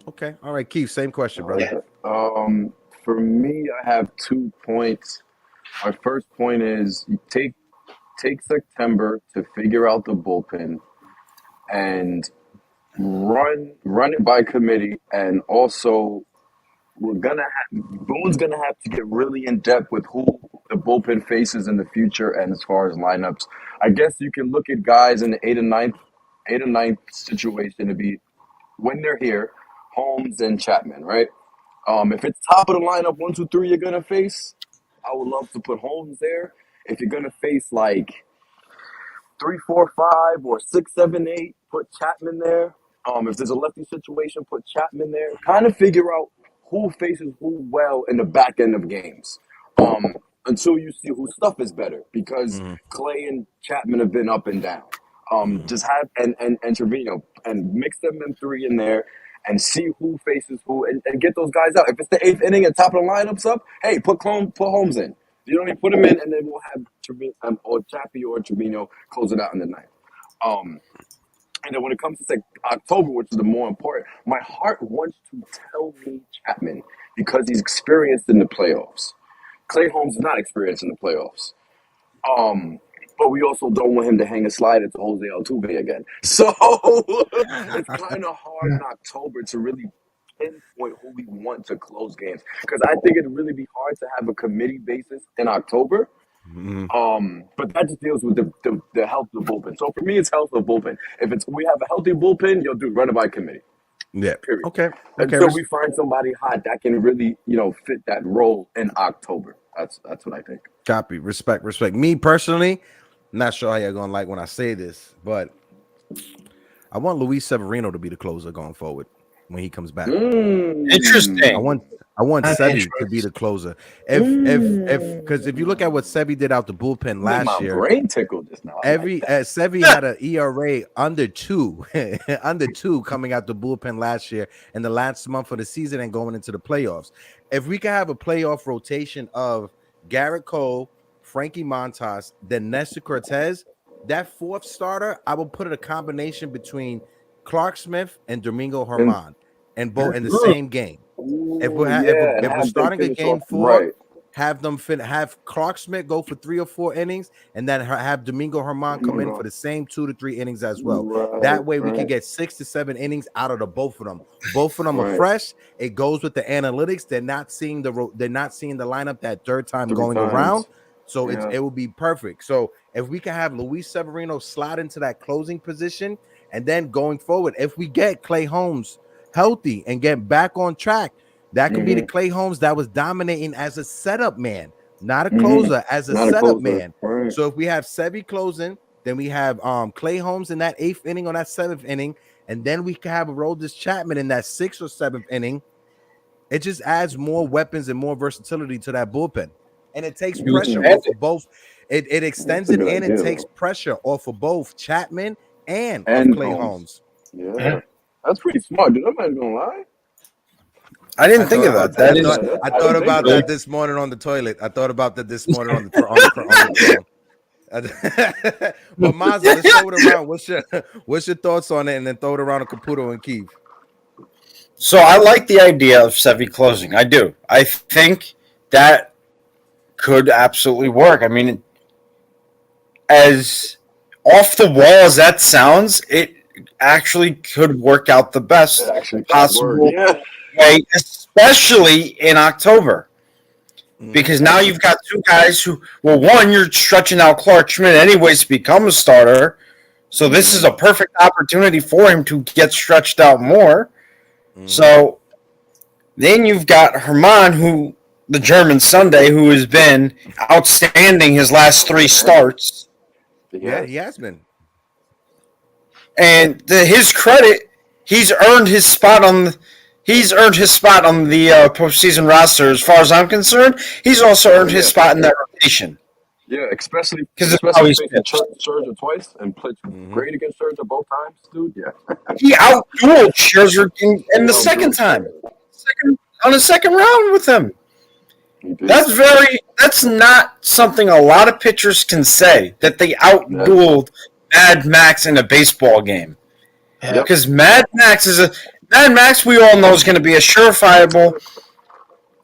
Okay. All right, Keith. Same question, brother. For me, I have 2 points. My first point is you take September to figure out the bullpen and run it by committee, and also Boone's gonna have to get really in depth with who the bullpen faces in the future, and as far as lineups, I guess you can look at guys in the eighth or ninth situation to be when they're here, Holmes and Chapman, right? If it's top of the lineup, 1, 2, 3, you're gonna face. I would love to put Holmes there. If you're gonna face like 3, 4, 5, or 6, 7, 8, put Chapman there. If there's a lefty situation, put Chapman there. Kind of figure out who faces who well in the back end of games. Until you see whose stuff is better, because Clay and Chapman have been up and down. Just have and Trevino and mix them in three in there and see who faces who, and get those guys out. If it's the eighth inning and top of the lineups up, hey, put Holmes in. You know what I mean? Put him in, and then we'll have Trevino or Chappie or Trevino close it out in the ninth. And then when it comes to like October, which is the more important, my heart wants to tell me Chapman because he's experienced in the playoffs. Clay Holmes is not experienced in the playoffs. But we also don't want him to hang a slide into Jose Altuve again. So it's kind of hard in October to really pinpoint who we want to close games, because I think it'd really be hard to have a committee basis in October. But that just deals with the health of the bullpen. So for me, it's health of bullpen. If we have a healthy bullpen, you'll do run it by committee. Yeah. Period. Okay. Until we find somebody hot that can really, fit that role in October. That's what I think. Copy. Respect. Me personally, not sure how you're gonna like when I say this, but I want Luis Severino to be the closer going forward when he comes back. Interesting. I want Sevi to be the closer. Because if you look at what Sevi did out the bullpen last year, my brain tickled just now. Sevi had an ERA under 2, under 2 coming out the bullpen last year in the last month of the season and going into the playoffs. If we could have a playoff rotation of Garrett Cole, Frankie Montas, then Nestor Cortez, that fourth starter, I will put it a combination between Clark Smith and Domingo Germán, and both in the same game. If we're starting a game 4, have them have Clark Smith go for 3 or 4 innings, and then have Domingo Germán come in for the same 2 to 3 innings as well. That way we can get 6 to 7 innings out of both of them. Both of them are fresh. It goes with the analytics. They're not seeing the lineup that third time going around. So it will be perfect. So if we can have Luis Severino slide into that closing position, and then going forward, if we get Clay Holmes healthy and get back on track, that could be the Clay Holmes that was dominating as a setup man, not a closer, as a setup man. Right. So if we have Sevy closing, then we have Clay Holmes in that 8th inning or that 7th inning, and then we can have Aroldis Chapman in that 6th or 7th inning. It just adds more weapons and more versatility to that bullpen. And it takes pressure off of both. It extends it and it takes pressure off of both Chapman and Clay Holmes. Yeah. That's pretty smart, dude. I'm not gonna lie. I didn't think of that. I thought about that this morning on the toilet. I thought about that this morning on the But Mazza, let's throw it around. What's your thoughts on it? And then throw it around to Caputo and Keith. So I like the idea of Sevy closing. I do. I think that could absolutely work. I mean, as off the wall as that sounds, it actually could work out the best possible way, especially in October. Because now you've got 2 guys who, well, one, you're stretching out Clark Schmidt anyways to become a starter. So this is a perfect opportunity for him to get stretched out more. So then you've got Germán, who the German Sunday, who has been outstanding his last 3 starts. Yeah, he has been. And to his credit, he's earned his spot on the postseason roster. As far as I'm concerned, he's also earned his spot in that rotation. Yeah, especially because facing Scherzer twice and played great against Scherzer both times, dude. Yeah, he outdueled Scherzer in the second time, on the second round with him. That's not something a lot of pitchers can say, that they outdueled Mad Max in a baseball game. Because Mad Max Mad Max, we all know, is going to be a surefire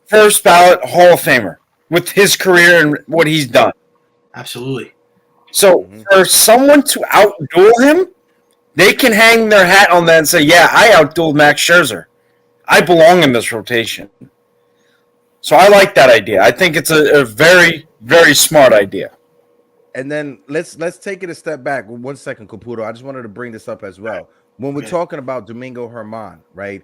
first ballot Hall of Famer with his career and what he's done. Absolutely. So for someone to outduel him, they can hang their hat on that and say, "Yeah, I outdueled Max Scherzer. I belong in this rotation." So I like that idea. I think it's a very, very smart idea. And then let's take it a step back. 1 second, Caputo. I just wanted to bring this up as well. When we're talking about Domingo Germán, right?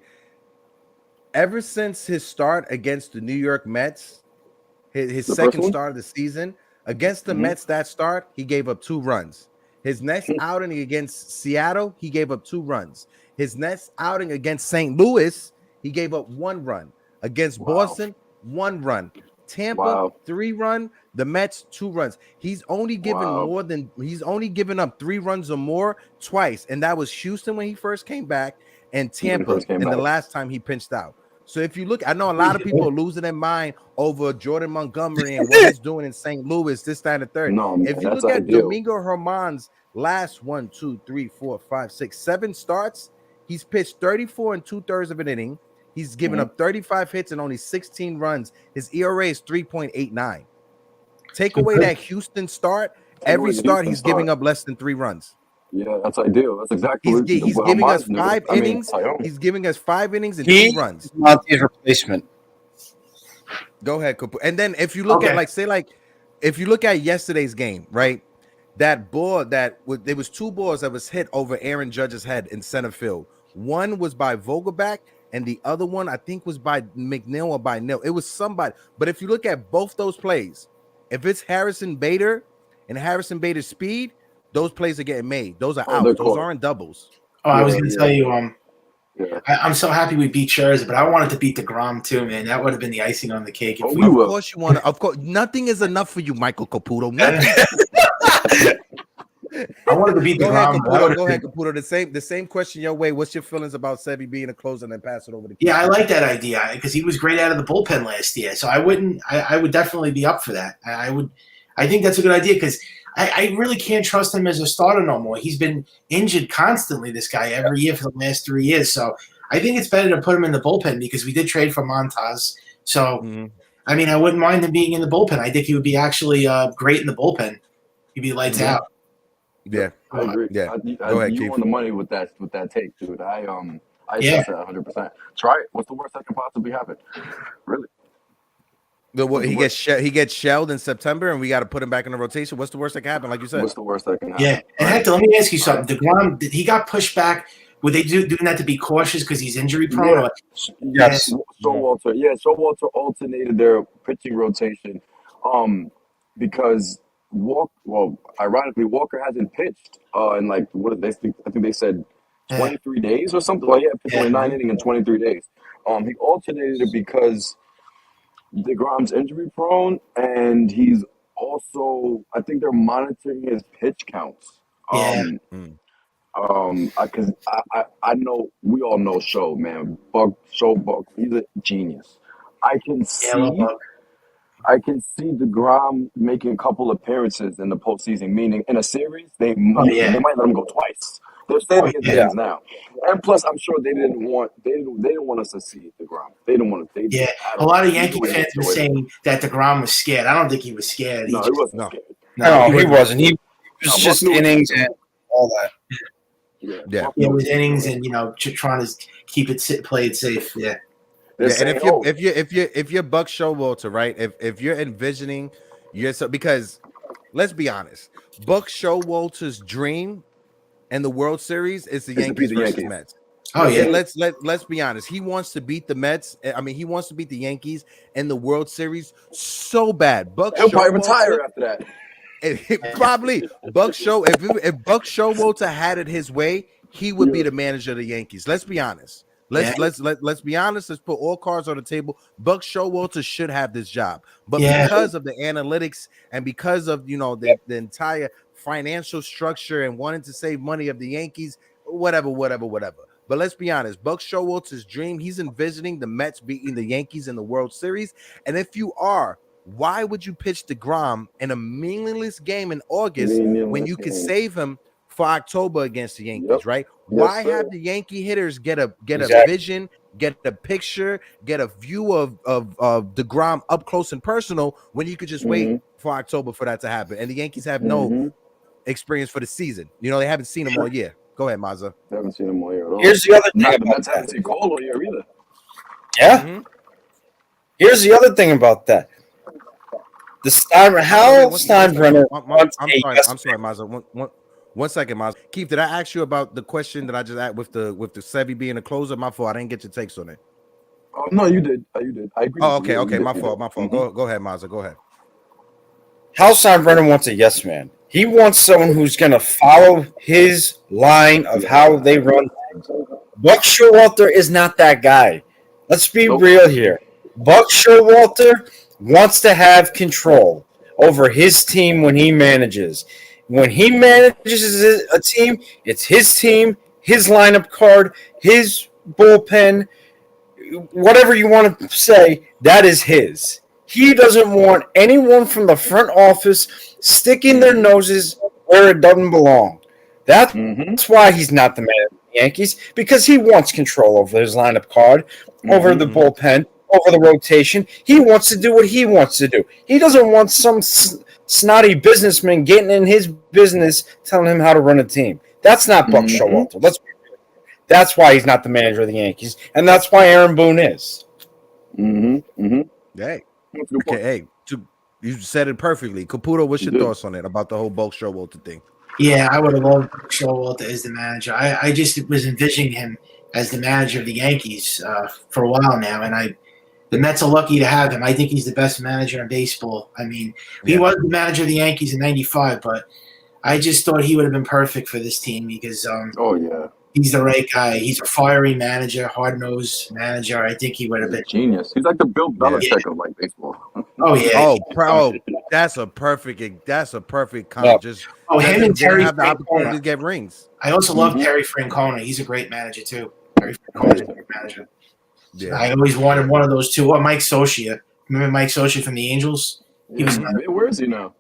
Ever since his start against the New York Mets, his second start of the season against the Mets, that start, he gave up 2 runs. His next outing against Seattle, he gave up 2 runs. His next outing against St. Louis, he gave up 1 run. Against Boston, 1 run. Tampa, 3 run. The Mets, 2 runs. He's only given up 3 runs or more twice, and that was Houston when he first came back, and Tampa the last time he pinched out. So if you look, I know a lot of people are losing their mind over Jordan Montgomery and what he's doing in St. Louis, this, that, and the third. No, man, if you look at Domingo Germán's last 1, 2, 3, 4, 5, 6, 7 starts, he's pitched 34 2/3 of an inning. He's given up 35 hits and only 16 runs. His ERA is 3.89. Take away that Houston start, every start he's giving up less than 3 runs. Yeah, that's ideal. That's exactly he's giving us 5 innings. He's giving us 5 innings and 2 runs. Not his replacement. Go ahead, Caputo. And then if you look at if you look at yesterday's game, right? That ball there was 2 balls that was hit over Aaron Judge's head in center field. One was by Vogelback, and the other one I think was by McNeil or by Neal. It was somebody. But if you look at both those plays, if it's Harrison Bader and Harrison Bader's speed, those plays are getting made. Those are outs. Those aren't doubles. I was going to tell you, I'm so happy we beat Scherzer, but I wanted to beat DeGrom too, man. That would have been the icing on the cake. Of course you want to. Of course, nothing is enough for you, Michael Caputo. I wanted to beat DeGrom. Go ahead, Caputo. The same question your way. What's your feelings about Sevi being a closer and then pass it over to? Yeah, I like that idea because he was great out of the bullpen last year. So I would definitely be up for that. I think that's a good idea because I really can't trust him as a starter no more. He's been injured constantly, this guy, every year for the last 3 years. So I think it's better to put him in the bullpen because we did trade for Montas. So, I mean, I wouldn't mind him being in the bullpen. I think he would be actually great in the bullpen. He'd be lights out. Yeah, I agree. Yeah, go ahead. You won the money with that take, dude. I trust that 100%. Try it. What's the worst that can possibly happen? Really? He gets shelled in September, and we got to put him back in the rotation. What's the worst that can happen? Like you said, what's the worst that can happen? Yeah, and Hector, let me ask you something. DeGrom, he got pushed back. Were they doing that to be cautious because he's injury prone? Yeah. Yes. Showalter alternated their pitching rotation, because ironically, Walker hasn't pitched in like I think they said 23 days or something. Like pitched only 9 innings in 23 days. He alternated it because DeGrom's injury prone, and he's also, I think they're monitoring his pitch counts. Because I know, we all know Show, man. Buck, he's a genius. I can see DeGrom making a couple appearances in the postseason, meaning in a series, they might let him go twice. They're saving his innings now, and plus, I'm sure they didn't want us to see DeGrom. They didn't want to. A lot of Yankee fans were saying that DeGrom was scared. I don't think he was scared. He wasn't scared. No, he wasn't. He was just innings and all that. Yeah, it was innings and trying to keep it played safe. Yeah. And if you're Buck Showalter, right? If you're envisioning because let's be honest, Buck Showalter's dream and the World Series is the Yankees versus Mets. Oh yeah. Let's be honest. He wants to beat the Mets. I mean, he wants to beat the Yankees in the World Series so bad. He'll probably retire after that. Probably if Buck Showalter had it his way, he would be the manager of the Yankees. Let's be honest. Let's be honest. Let's put all cards on the table. Buck Showalter should have this job, but because of the analytics and because of the entire financial structure and wanting to save money of the Yankees, whatever. But let's be honest, Buck Showalter's dream, he's envisioning the Mets beating the Yankees in the World Series. And if you are, why would you pitch DeGrom in a meaningless game in August when you could save him for October against the Yankees, Yep. right? Yes, Why sir. have the Yankee hitters get a Exactly. vision, get a picture, get a view of DeGrom up close and personal when you could just wait for October for that to happen? And the Yankees have no experience for the season. You know, they haven't seen him all year. Go ahead, Mazza. They haven't seen him all year at all. Here's the other thing The about Mets haven't that. seen Cole all year either. Yeah. Here's the other thing about that. The Steinbrenner. I'm sorry, Mazza. One second, Mazza. Keith, did I ask you about the question that I just asked with the Sevy being a closer? My fault. I didn't get your takes on it. Oh, no, you did. You did. I agree. Oh, with you. okay. You My did. fault. Go ahead, Mazza. Go ahead. Hal Steinbrenner wants a yes man. He wants someone who's going to follow his line of how they run things. Buck Showalter is not that guy. Let's be real here. Buck Showalter wants to have control over his team when he manages. When he manages a team, it's his team, his lineup card, his bullpen, whatever you want to say, that is his. He doesn't want anyone from the front office sticking their noses where it doesn't belong. That's why he's not the man of the Yankees, because he wants control over his lineup card, over the bullpen, over the rotation. He wants to do what he wants to do. He doesn't want some snotty businessman getting in his business telling him how to run a team. That's not Buck Showalter. That's why he's not the manager of the Yankees, and that's why Aaron Boone is. Hey, you said it perfectly. Caputo, what's your thoughts on it about the whole Buck Showalter thing? Yeah, I would have loved Showalter as the manager. I just was envisioning him as the manager of the Yankees for a while now, and the Mets are lucky to have him. I think he's the best manager in baseball. I mean, he was the manager of the Yankees in '95, but I just thought he would have been perfect for this team because he's the right guy. He's a fiery manager, hard-nosed manager. I think he would have been genius. He's like the Bill Belichick of like baseball. Oh yeah. That's a perfect comment. Just him and Terry have the opportunity to Francona. get rings. I also love Terry Francona. He's a great manager too. Terry Francona's a great manager. Yeah. I always wanted one of those two. Or Mike Socia. Remember Mike Socia from the Angels? He was. Where is he now?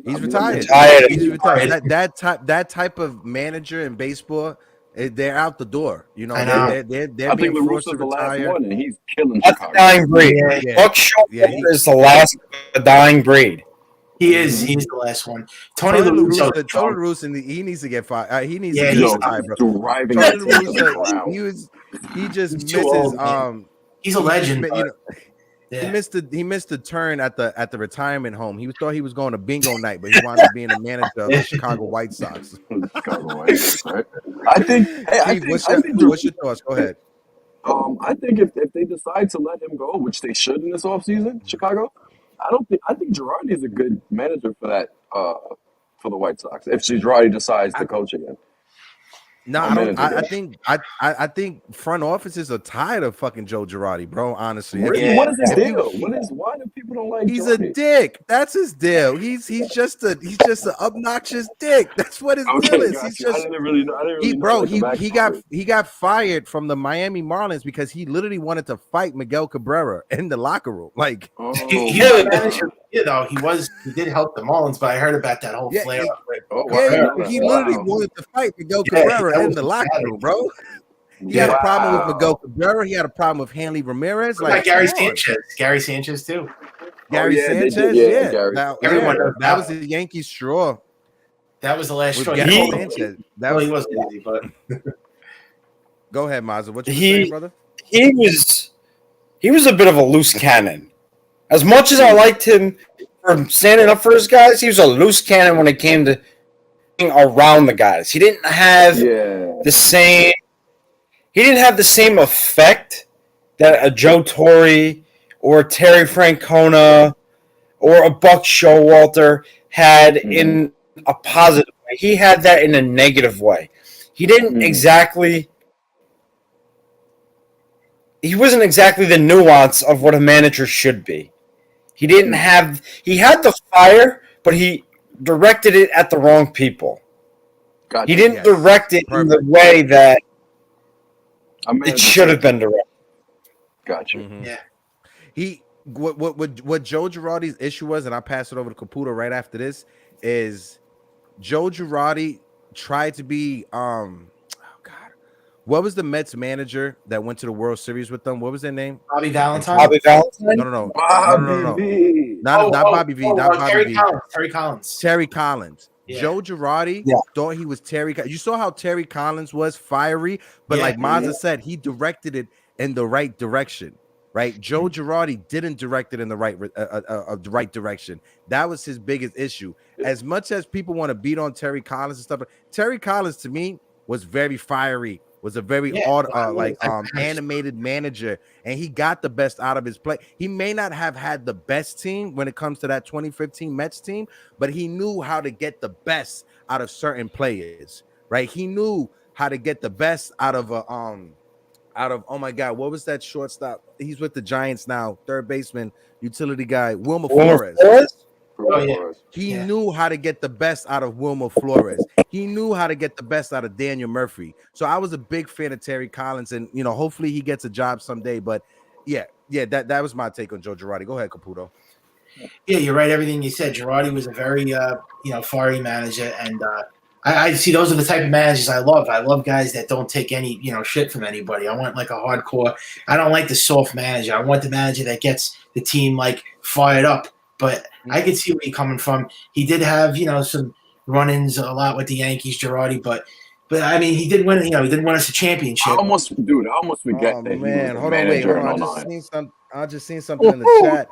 He's retired. He's retired. That type of manager in baseball, they're out the door. You know, they're being forced to retire. Last one, and he's killing That's Chicago. a dying breed. Buck Showalter is the last of the dying breed. He is. He's the last one. Tony La Russa, he needs to get fired. He needs to get fired, bro. Driving he just misses. He's a legend. He missed the turn at the retirement home. He thought he was going to bingo night, but he wound up being the manager of the Chicago White Sox. Chicago White Sox, right? I think. What's your thoughts? Go ahead. I think if they decide to let him go, which they should in this offseason, Chicago, I think Girardi is a good manager for that for the White Sox. If Girardi decides to coach again. No, I think front offices are tired of fucking Joe Girardi, bro. Honestly, what is his deal? Why do people don't like? He's Girardi? a dick. That's his deal. He's just an obnoxious dick. That's what his deal is. He's just. I didn't really know. He got fired from the Miami Marlins because he literally wanted to fight Miguel Cabrera in the locker room. Like he did help the Marlins, but I heard about that whole flare up. He literally wanted to fight Miguel Cabrera in the locker room, bro. He had a problem with Miguel Cabrera. He had a problem with Hanley Ramirez. Like Gary Sanchez. Gary Sanchez too. Sanchez, Gary. That was the Yankees straw. That was the last straw. Sanchez. He wasn't easy, but go ahead, Mazza. What you saying, brother? He was a bit of a loose cannon. As much as I liked him for standing up for his guys, he was a loose cannon when it came to around the guys. He didn't have the same. He didn't have the same effect that a Joe Torre or Terry Francona or a Buck Showalter had in a positive way. He had that in a negative way. He didn't exactly. He wasn't exactly the nuance of what a manager should be. He didn't have. He had the fire, but he directed it at the wrong people. He didn't direct it in the way that it should have been directed. Gotcha. Yeah. What Joe Girardi's issue was, and I'll pass it over to Caputo right after this, is Joe Girardi tried to be oh God, what was the Mets manager that went to the World Series with them? What was their name? Bobby Valentine. Bobby Valentine. No. Bobby V. Not Bobby V. Not Bobby Terry V. Collins. Terry Collins. Terry Collins. Yeah. Joe Girardi Yeah. thought he was Terry. You saw how Terry Collins was fiery, but Yeah. like Mazza said, he directed it in the right direction. Right, Joe Girardi didn't direct it in the right direction. That was his biggest issue. As much as people want to beat on Terry Collins and stuff, Terry Collins to me was very fiery. Was a very animated manager, and he got the best out of his play. He may not have had the best team when it comes to that 2015 Mets team, but he knew how to get the best out of certain players. Right, he knew how to get the best out of oh my God, what was that shortstop? He's with the Giants now, third baseman, utility guy, Wilmer Flores. Oh, yeah. He knew how to get the best out of Wilmer Flores. He knew how to get the best out of Daniel Murphy. So I was a big fan of Terry Collins, and hopefully he gets a job someday. But yeah, that was my take on Joe Girardi. Go ahead, Caputo. Yeah, you're right. Everything you said. Girardi was a very fiery manager, and I see those are the type of managers I love. I love guys that don't take any shit from anybody. I want like a hardcore. I don't like the soft manager. I want the manager that gets the team like fired up. But I could see where you're coming from. He did have some run-ins a lot with the Yankees, Girardi, but I mean he did win. He did win us a championship. I almost forget that he was a manager in 09. I just seen something in the chat.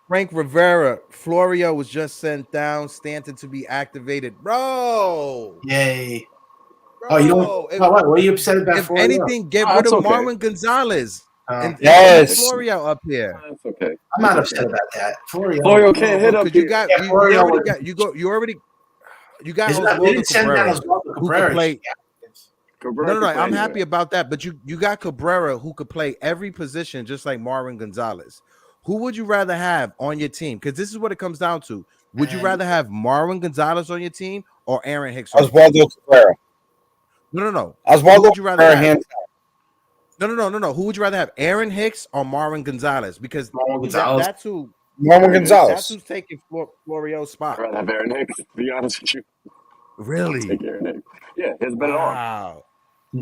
Frank Rivera, Florio was just sent down. Stanton to be activated, bro. Yay! Bro, Oh, you don't. What are you upset about? If Florio? anything, get rid of okay. Marwin Gonzalez and Yes. Florio up here. That's okay. I'm not upset about that. Florio can't hit up Because you got Oswaldo Cabrera who could play. No, I'm happy about that. But you got Cabrera who could play every position just like Marwin Gonzalez. Who would you rather have on your team? Because this is what it comes down to. Would you rather have Marwin Gonzalez on your team or Aaron Hicks? Oswaldo Cabrera. No. Oswaldo Cabrera hands down. No. Who would you rather have, Aaron Hicks or Marwin Gonzalez? Because that's who. Marwin Gonzalez. That's who's taking Florio's spot. I'd rather have Aaron Hicks, to be honest with you. Really? Take Aaron Hicks. Yeah, he's been on. Wow.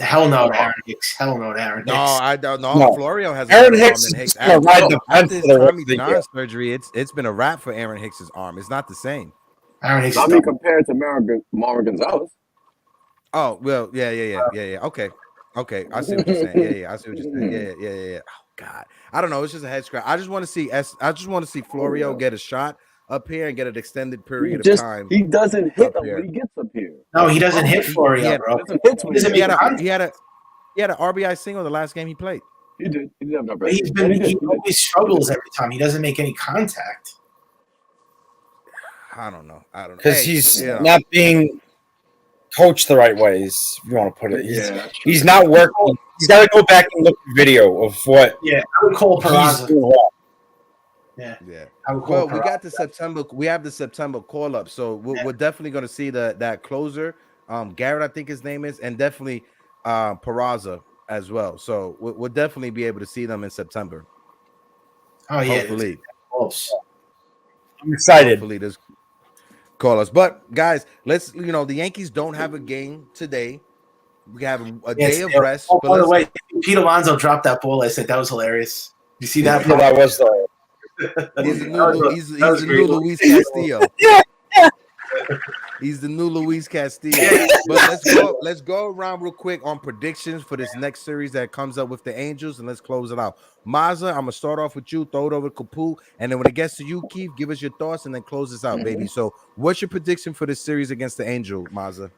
Hell no, Aaron Hicks. Hell no, Aaron Hicks. No, I don't know. No. Florio has Aaron a Hicks Hicks. is gonna ride the fence After for the rest Tommy of the John year. surgery, it's been a wrap for Aaron Hicks's arm. It's not the same. Aaron Hicks. I mean, compared to Marwin Gonzalez. Oh well, yeah. Okay. I see what you're saying. Yeah. I see what you're saying. Yeah. Oh God, I don't know. It's just a head scratch. I just want to see Florio get a shot up here and get an extended period of time. He doesn't hit them when he gets up here. No, he doesn't hit Florio, bro. He had an RBI single the last game he played. He did. He did have no He always struggles every time. He doesn't make any contact. I don't know. Because he's not being coached the right ways, if you want to put it. He's not working. He's got to go back and look at video of what. Yeah, I would call Peraza. Yeah. Well, we got the September. We have the September call up, so we're definitely going to see that closer. Garrett, I think his name is, and definitely Peraza as well. So we'll definitely be able to see them in September. Oh yeah, hopefully. I'm excited. Hopefully this call us. But guys, let's the Yankees don't have a game today. We have a day of rest. Oh, by the way, Pete Alonso dropped that ball. I said that was hilarious. You see that? Yeah, that was he's the new Luis Castillo. He's the new Luis Castillo. But let's go around real quick on predictions for this next series that comes up with the Angels, and let's close it out. Mazza, I'm gonna start off with you, throw it over to Kapu, and then when it gets to you, Keith, give us your thoughts and then close this out, baby. So what's your prediction for this series against the Angel, Mazza?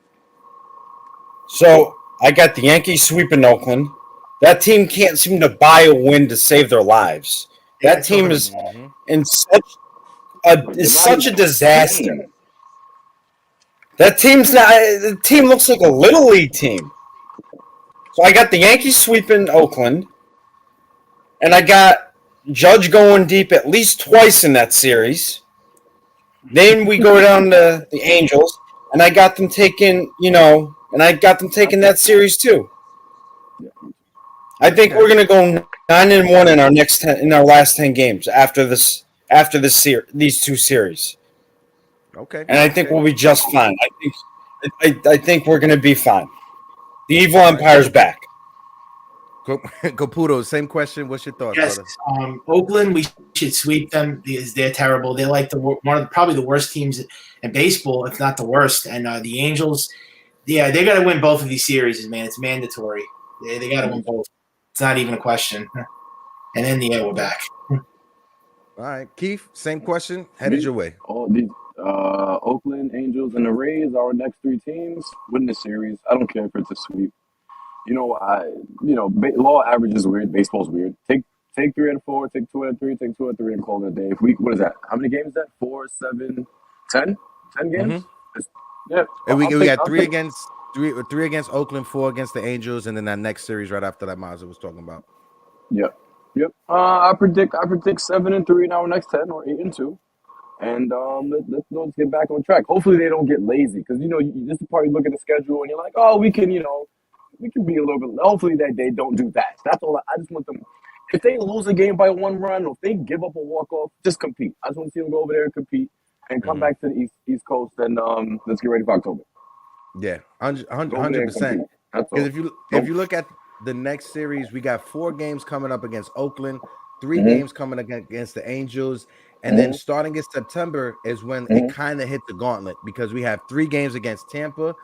So I got the Yankees sweeping Oakland. That team can't seem to buy a win to save their lives. That team is in such a disaster. That the team looks like a little league team. So I got the Yankees sweeping Oakland, and I got Judge going deep at least twice in that series. Then we go down to the Angels, and I got them taking, that series too. I think we're gonna go 9-1 in our last 10 games after these two series. Okay. And I think we'll be just fine. I think we're going to be fine. The evil empire's back. Caputo, same question. What's your thoughts, Yes, brother? Oakland, we should sweep them because they're terrible. They're like probably the worst teams in baseball, if not the worst. And the Angels, yeah, they got to win both of these series, man. It's mandatory. They got to win both. It's not even a question. And then we're back. All right, Keith, same question. Headed your way. All these Oakland Angels and the Rays are our next three teams. Win the series. I don't care if it's a sweep. Law average is weird. Baseball's weird. Take 3 out of 4. Take 2 out of 3. Take 2 out of 3 and call it a day. What is that? How many games is that? 4, 7, 10? 10 games? Yeah. And we got three against Oakland, 4 against the Angels, and then that next series right after that Mazda was talking about. Yep. I predict 7-3 in our next 10 or 8-2. And let's get back on track. Hopefully they don't get lazy because this is the part you look at the schedule and you're like, oh, we can be a little bit. Hopefully that they don't do that. That's all. I just want them. If they lose a game by 1 run or if they give up a walk off, just compete. I just want to see them go over there and compete and come back to the East Coast and let's get ready for October. Yeah, 100%. Because if you look at the next series, we got 4 games coming up against Oakland, 3 games coming against the Angels, and then starting in September is when it kind of hit the gauntlet because we have 3 games against Tampa,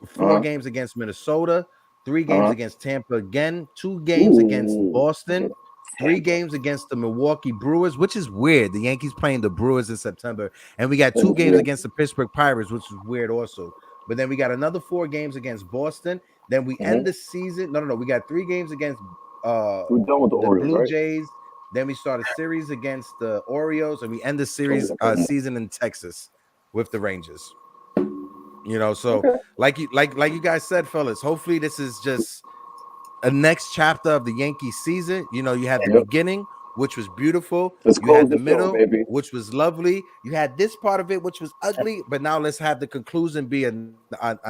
4 games against Minnesota, 3 games against Tampa again, 2 games against Boston, 3 games against the Milwaukee Brewers, which is weird. The Yankees playing the Brewers in September, and we got 2 games against the Pittsburgh Pirates, which is weird also. But then we got another 4 games against Boston. Then we end the season. No. We got 3 games against we're done with the Orioles, Blue right? Jays. Then we start a series against the Orioles, and we end the series season in Texas with the Rangers. So like you guys said, fellas, hopefully this is just a next chapter of the Yankee season. You had the beginning, which was beautiful. You had the middle, which was lovely. You had this part of it, which was ugly. But now let's have the conclusion be a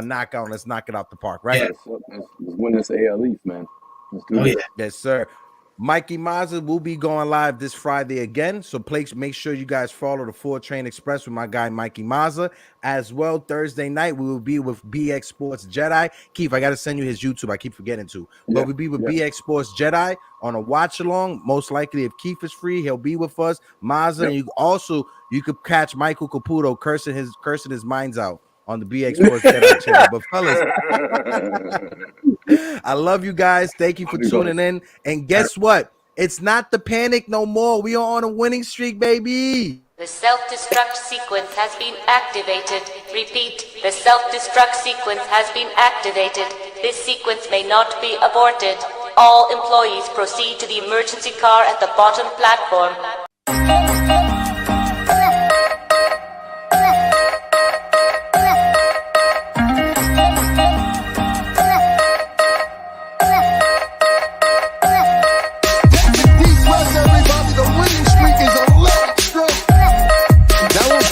knockout. Let's knock it out the park, right? Let's win this AL East, man. Let's do it. Yes, sir. Mikey Mazza will be going live this Friday again. So make sure you guys follow the 4 Train Express with my guy Mikey Mazza. As well, Thursday night, we will be with BX Sports Jedi. Keith, I got to send you his YouTube. I keep forgetting to. But we'll be with BX Sports Jedi on a watch along. Most likely, if Keith is free, he'll be with us. Mazza, and you could catch Michael Caputo cursing his minds out on the BX Sports Jedi channel. But fellas, I love you guys. Thank you for tuning in. And guess what? It's not the panic no more. We are on a winning streak, baby. The self-destruct sequence has been activated. Repeat, the self-destruct sequence has been activated. This sequence may not be aborted. All employees proceed to the emergency car at the bottom platform.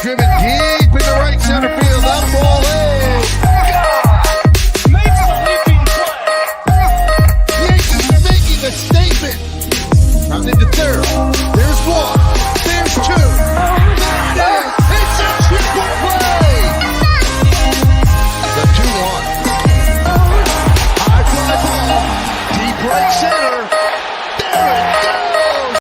Driven deep in the right center field. That ball is makes a leaping play. Yankees making a statement. Round into third. There's 1. There's 2. It's a triple play. The 2-1. High fly ball. Deep right center.